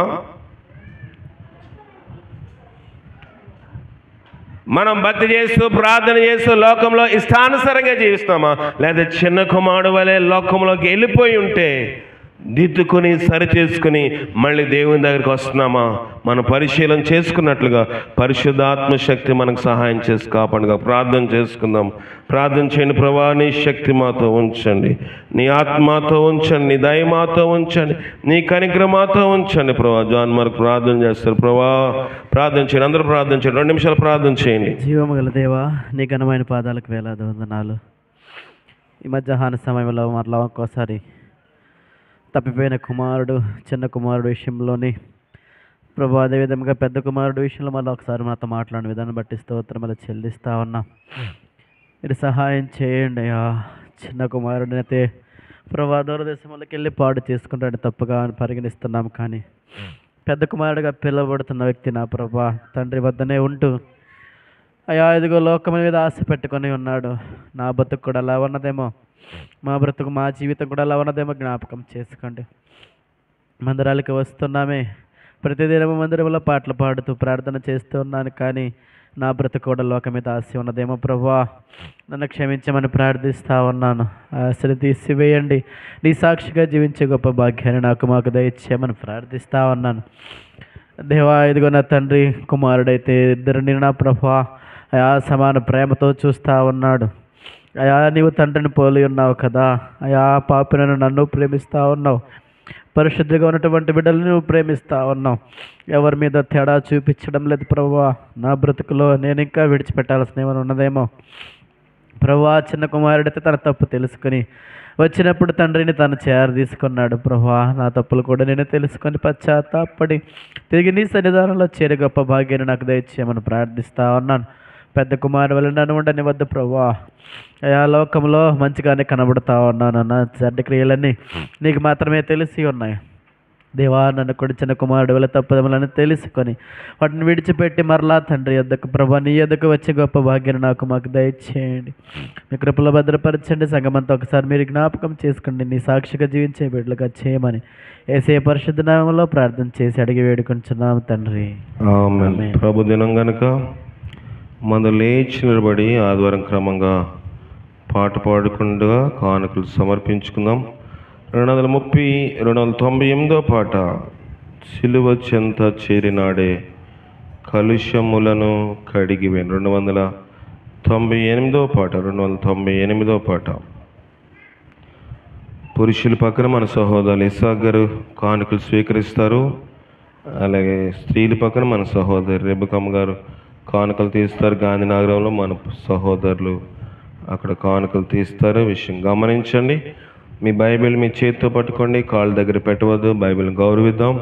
మనం భక్తి చేస్తూ, ప్రార్థన చేస్తూ లోకంలో ఇష్టానుసారంగా జీవిస్తామా? లేదా చిన్న కుమారుడు వలె లోకంలోకి వెళ్ళిపోయి ఉంటే దిద్దుకొని సరిచేసుకుని మళ్ళీ దేవుని దగ్గరికి వస్తున్నామా? మనం పరిశీలన చేసుకున్నట్లుగా పరిశుద్ధాత్మ శక్తి మనకు సహాయం చేసి కాపాడుగా. ప్రార్థన చేసుకుందాం. ప్రార్థన చేయండి. ప్రభా, నీ శక్తి మాతో ఉంచండి, నీ ఆత్మతో ఉంచండి, నీ దయ మాతో ఉంచండి, నీ కనికరం మాతో ఉంచండి. ప్రభా, జాన్ మనకు ప్రార్థన చేస్తారు. ప్రభా, ప్రార్థన చేయండి. అందరూ ప్రార్థన చేయండి. 2 నిమిషాలు ప్రార్థన చేయండి. జీవము గల దేవా, నీ ఘనమైన పాదాలకు వేలాది వందనాలు. ఈ మధ్యాహ్న సమయంలో మరలా ఒక్కోసారి తప్పిపోయిన కుమారుడు, చిన్న కుమారుడు విషయంలోని ప్రభు, అదేవిధంగా పెద్ద కుమారుడు విషయంలో మళ్ళీ ఒకసారి మాతో మాట్లాడిన విధానం బట్టి స్తోత్రములు చెల్లిస్తా ఉన్నా. మీరు సహాయం చేయండి. ఆ చిన్న కుమారుడిని అయితే ప్రభు దూరదేశంలోకి వెళ్ళి పాడు చేసుకుంటాడని తప్పుగా పరిగణిస్తున్నాం. కానీ పెద్ద కుమారుడిగా పిలువబడుతున్న వ్యక్తి నా ప్రభు తండ్రి వద్దనే ఉంటూ అయా ఇదిగో లోకం మీద ఆశ పెట్టుకొని ఉన్నాడు. నా బతుకు కూడా అలా ఉన్నదేమో, మా బ్రతుకు, మా జీవితం కూడా అలా ఉన్నదేమో జ్ఞాపకం చేసుకోండి. మందిరాలకి వస్తున్నామే, ప్రతిదినము మందిరంలో పాటలు పాడుతూ ప్రార్థన చేస్తూ ఉన్నాను. కానీ నా బ్రతుకు కూడా లోకం మీద ఆశ ఉన్నదేమో ప్రభువా, నన్ను క్షమించమని ప్రార్థిస్తూ ఉన్నాను. ఆశలు తీసివేయండి. నీ సాక్షిగా జీవించే గొప్ప భాగ్యాన్ని మాకు దయచేయమని ప్రార్థిస్తూ ఉన్నాను. దేవా, ఇదిగో నా తండ్రి కుమారుడైతే ఇద్దరిని నా ప్రభువా అయా సమాన ప్రేమతో చూస్తూ ఉన్నాడు. అయా నీవు తండ్రిని పోలి ఉన్నావు కదా, అయా పాపినను నన్ను ప్రేమిస్తూ ఉన్నావు. పరిశుద్ధిగా ఉన్నటువంటి బిడ్డలు నువ్వు ప్రేమిస్తా ఉన్నావు. ఎవరి మీద తేడా చూపించడం లేదు ప్రభువా. నా బ్రతుకులో నేను ఇంకా విడిచిపెట్టాల్సిన ఏమైనా ఉన్నదేమో ప్రభువా. చిన్న కుమారుడైతే తన తప్పు తెలుసుకొని వచ్చినప్పుడు తండ్రిని తను చేర తీసుకున్నాడు ప్రభువా. నా తప్పులు కూడా నేను తెలుసుకొని పశ్చాత్తాపడి తిరిగి నీ సన్నిధానంలో చేరే గొప్ప భాగ్యాన్ని నాకు దయచేయమని ప్రార్థిస్తా ఉన్నాను. పెద్ద కుమారు వల్ల నన్ను ఉండని వద్ద ప్రభువా. ఆ లోకంలో మంచిగానే కనబడతా ఉన్నాను. నా చెడ్డ క్రియలన్నీ నీకు మాత్రమే తెలిసి ఉన్నాయి దేవా. నన్ను కూడా చిన్న కుమారుడు వల్ల తప్పుదములను తెలుసుకొని వాటిని విడిచిపెట్టి మరలా తండ్రి యొద్దకు ప్రభా నీ యొద్దకు వచ్చే గొప్ప భాగ్యాన్ని మాకు దయచేయండి. మీ కృపలో భద్రపరచండి. సంగమంతా ఒకసారి మీరు జ్ఞాపకం చేసుకోండి. నీ సాక్షిగా జీవించే బిడ్డలుగా చేయమని యేసయ్య పరిశుద్ధ నామములో ప్రార్థన చేసి అడిగి వేడుకొంచున్నాము తండ్రి. ఆమేన్. ప్రభు దినం గనుక మనం లేచి నిలబడి ఆదివారం క్రమంగా పాట పాడుకుండగా కానుకలు సమర్పించుకుందాం. 298వ పాట సిలువ చెంత చేరినాడే కలుషములను కడిగివేను. 298వ పాట 298వ పాట. పురుషుల పక్కన మన సహోదరులు ఇసాక్ గారు కానుకలు స్వీకరిస్తారు. అలాగే స్త్రీల పక్కన మన సహోదరు రెబకమ్మ గారు కానుకలు తీస్తారు. గాంధీనగరంలో మన సహోదరులు అక్కడ కానుకలు తీస్తారు. విషయం గమనించండి. మీ బైబిల్ మీ చేతితో పట్టుకోండి, కాళ్ళ దగ్గర పెట్టవద్దు. బైబిల్ని గౌరవిద్దాం.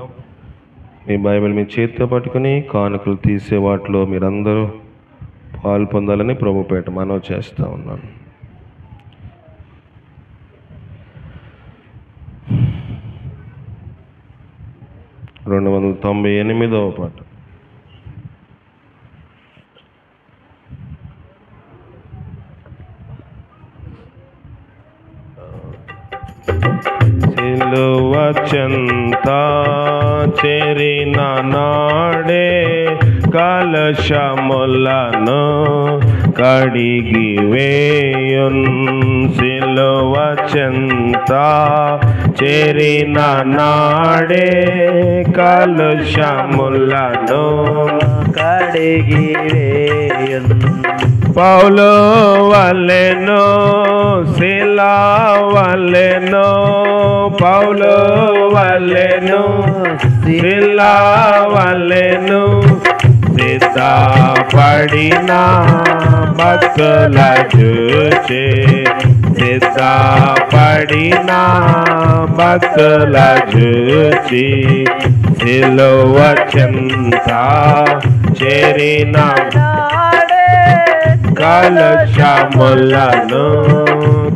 మీ బైబిల్ మీ చేతితో పట్టుకుని కానుకలు తీసే వాటిలో మీరందరూ పాలు పొందాలని ప్రభుపేట మనవి చేస్తూ ఉన్నాను. రెండు 298వ పాట. సిలువ చెంత చేరిన నాడే కలశములను కడిగి వేయున్. సిలువ చెంత చేరిన నాడే కలశములను కడిగి వేయున్. పౌలు వలెను శిలా వలెను, పౌలు వలెను శిలా వలెను, సిద్ధపడిన భక్తుల చూచి, సిద్ధపడిన భక్తుల చూచి, సిలువ చెంత చేరిన కలశములను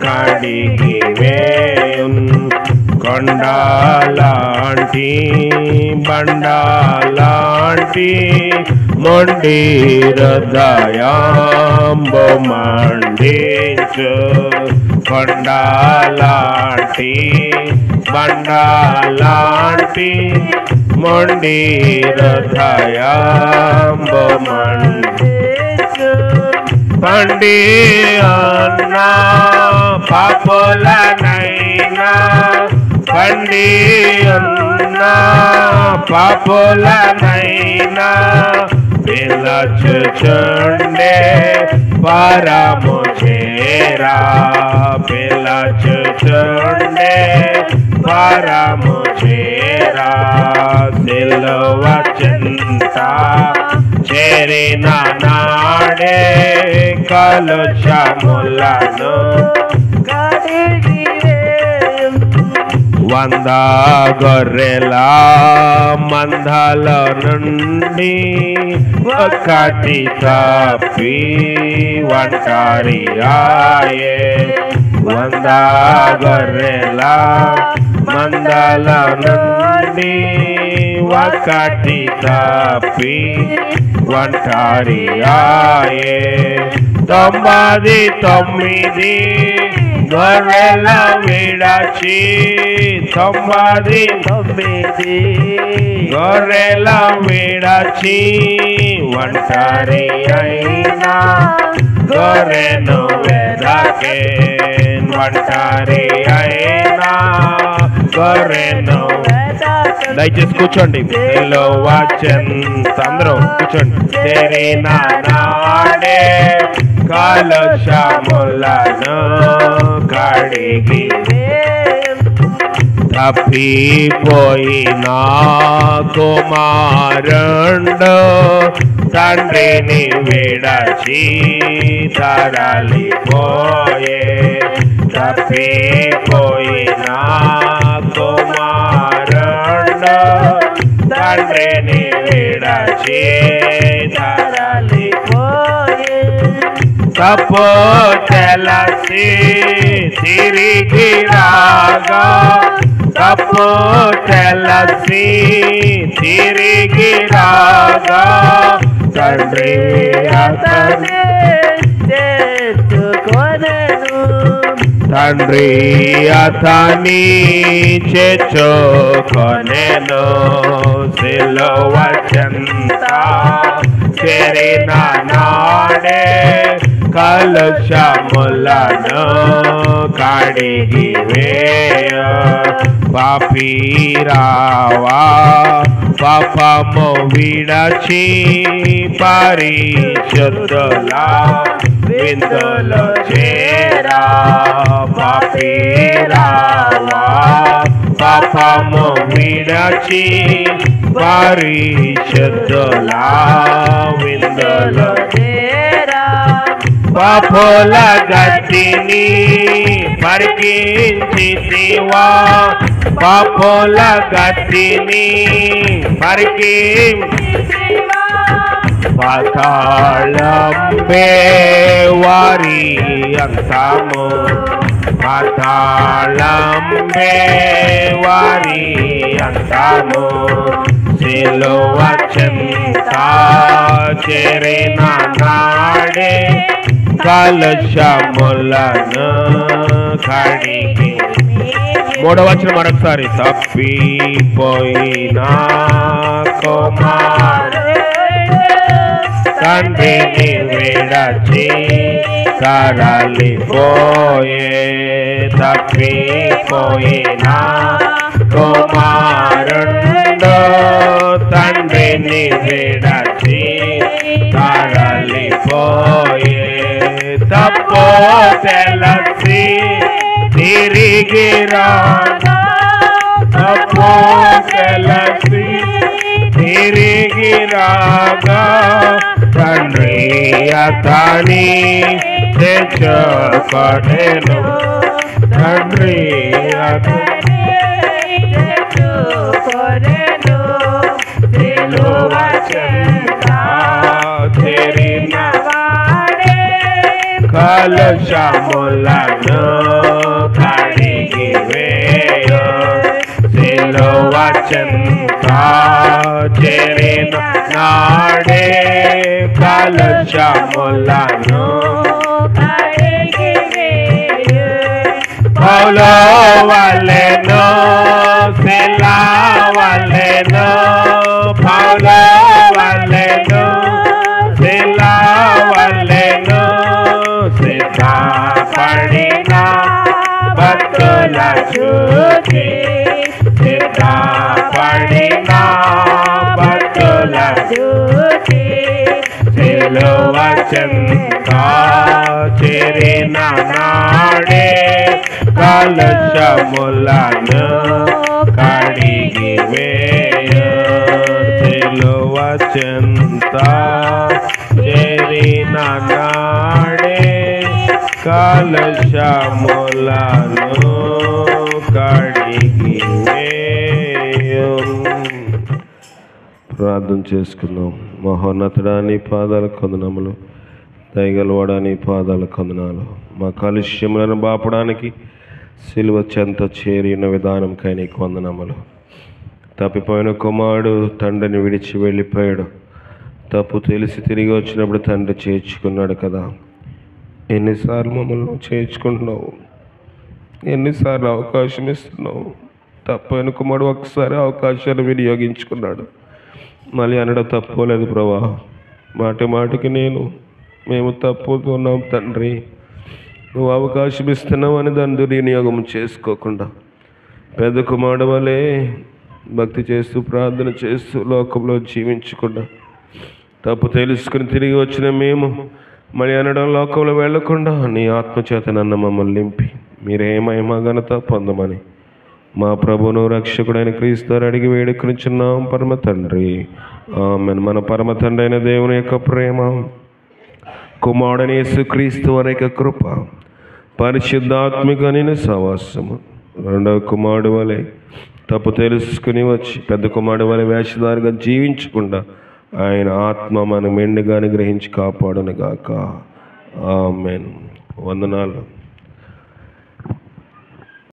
కడిగి వేయున్. కొండలాంటి బండలాంటి మొండి హృదయంబు మండించు. కొండలాంటి బండలాంటి మొండి హృదయంబు మండించు. పండి అన్న పాపులనైనా, పండి అన్న పాపులనైనా పిలచుచుండే పరము చేరా, పిలచుచుండే పరము చేరా. సిలువ చెంత చేరిన నాడే కలుషములను కడిగి వేయున్. 100 గొర్రెల మందల నుండి ఒకటి తప్పి ఒంటరి ఆయే. 100 గొర్రెల మందల నుండి ఒకటి తప్పి ఒంటరి ఆయే. 99 గొర్రెల విడచి, 99 గొర్రెల విడచి ఒంటరి అయినా గొర్రెను వెదకే. ఒంటరి అయినా గొర్రెను. దయచేసి కూర్చోండి. సిలువ చెంత అందరూ కూర్చోండి. చేరిన నాడే కలశములను కడిగి తప్పిపోయిన కుమారుండు తండ్రిని విడచి తరలిపోయే. తప్పిపోయిన కుమారుండు తండ్రిని విడచి తరలిపోయే. తప్పు తెలసి తిరిగి రాగా, తప్పు తెలసి తిరిగి రాగా, తండ్రి అతని చేర్చుకొనెను. తండ్రి అతని చేర్చుకొనెను. సిలువ చెంత చేరిన నాడే కలుషములను కడిగి వేయ. పాపీరావా పాపము విడచి పరిశుద్ధుల విందులో చేరా. పాపీరావా పాపము విడచి పరిశుద్ధుల విందులో చేరా. పాపుల గతిని పరికించితివా, పాపుల గతిని పరికించితివా. పాతాళంబే వారి అంతము, పాతాళంబే వారి అంతము. సిలువ చెంత చేరిన నాడే కలుషములను కడిగి. మూడవ వచనం మరొకసారి. తప్పిపోయిన కుమారుడు తండ్రిని విడచి తరలిపోయే. తప్పిపోయిన కుమారుడు తండ్రిని విడచి తరలిపోయే. తప్పు తెలసి తిరిగి రాగా, తప్పు తెలసి తిరిగి రాగా, తండ్రి అతని తెచ్చుకొనెను. తండ్రి అతని తెచ్చుకొనెను. సిలువ చెంత చేరిన వాడే కలుషములను కడిగి వేయ. సిలువ చెంత చేరిన నాడే కలుషములను కడిగి వేయ. పౌలు వలెను శిలా వలెను, పౌలు వలెను శిలా వలెను, సిద్ధపడిన భక్తుల చూచి, సిద్ధపడిన భక్తుల చూచి. సిలువ చెంత చేరిన నాడే కలుషములను కడిగి వేయ. సిలువ చెంత చేరిన నాడే కలుషములను కడిగి వేయ. ప్రార్థన చేసుకుందాం. మహోన్నతుడా నీ పాదాల కొందనములు, దయగలవాడా నీ పాదాల కొందనాలు. మా కాలుష్యములను బాపడానికి సిలువ చెంత చేరిన విధానంకై నీకు వందనములు. తప్పిపోయిన కుమారుడు తండ్రిని విడిచి వెళ్ళిపోయాడు. తప్పు తెలిసి తిరిగి వచ్చినప్పుడు తండ్రి చేర్చుకున్నాడు కదా. ఎన్నిసార్లు మమ్మల్ని చేర్చుకుంటున్నావు, ఎన్నిసార్లు అవకాశం ఇస్తున్నావు. తప్పైన కుమారుడు ఒక్కసారి అవకాశాన్ని వినియోగించుకున్నాడు. మళ్ళీ అనడం తప్పులేదు ప్రభా. మాటి మాటికి మేము తప్పుతున్నాం తండ్రి, నువ్వు అవకాశం ఇస్తున్నావని దాన్ని దుర్వినియోగం చేసుకోకుండా పెద్ద కుమారుడు వలె భక్తి చేస్తూ ప్రార్థన చేస్తూ లోకంలో జీవించకుండా తప్పు తెలుసుకుని తిరిగి వచ్చిన మేము మళ్ళీ అనడం లోకంలో వెళ్లకుండా నీ ఆత్మచేత నన్ను మమ్మల్ని నింపి మీరే మహిమ ఘనత పొందమని మా ప్రభువును రక్షకుడైన క్రీస్తు అడిగి వేడుకొనుచున్నాం పరమ తండ్రి. ఆమేన్. మన పరమ తండ్రి అయిన దేవుని యొక్క ప్రేమ, కుమారుడైన యేసుక్రీస్తు వారి యొక్క కృప, పరిశుద్ధాత్మిక నిన్న సహవాసము, రెండవ కుమారుడు వలె తప్పు తెలుసుకుని వచ్చి పెద్ద కుమారుడు వలె వేషధారిగా జీవించకుండా ఆయన ఆత్మ మనం మెండుగా అనుగ్రహించి కాపాడునుగాక. ఆమేన్. వందనాలు.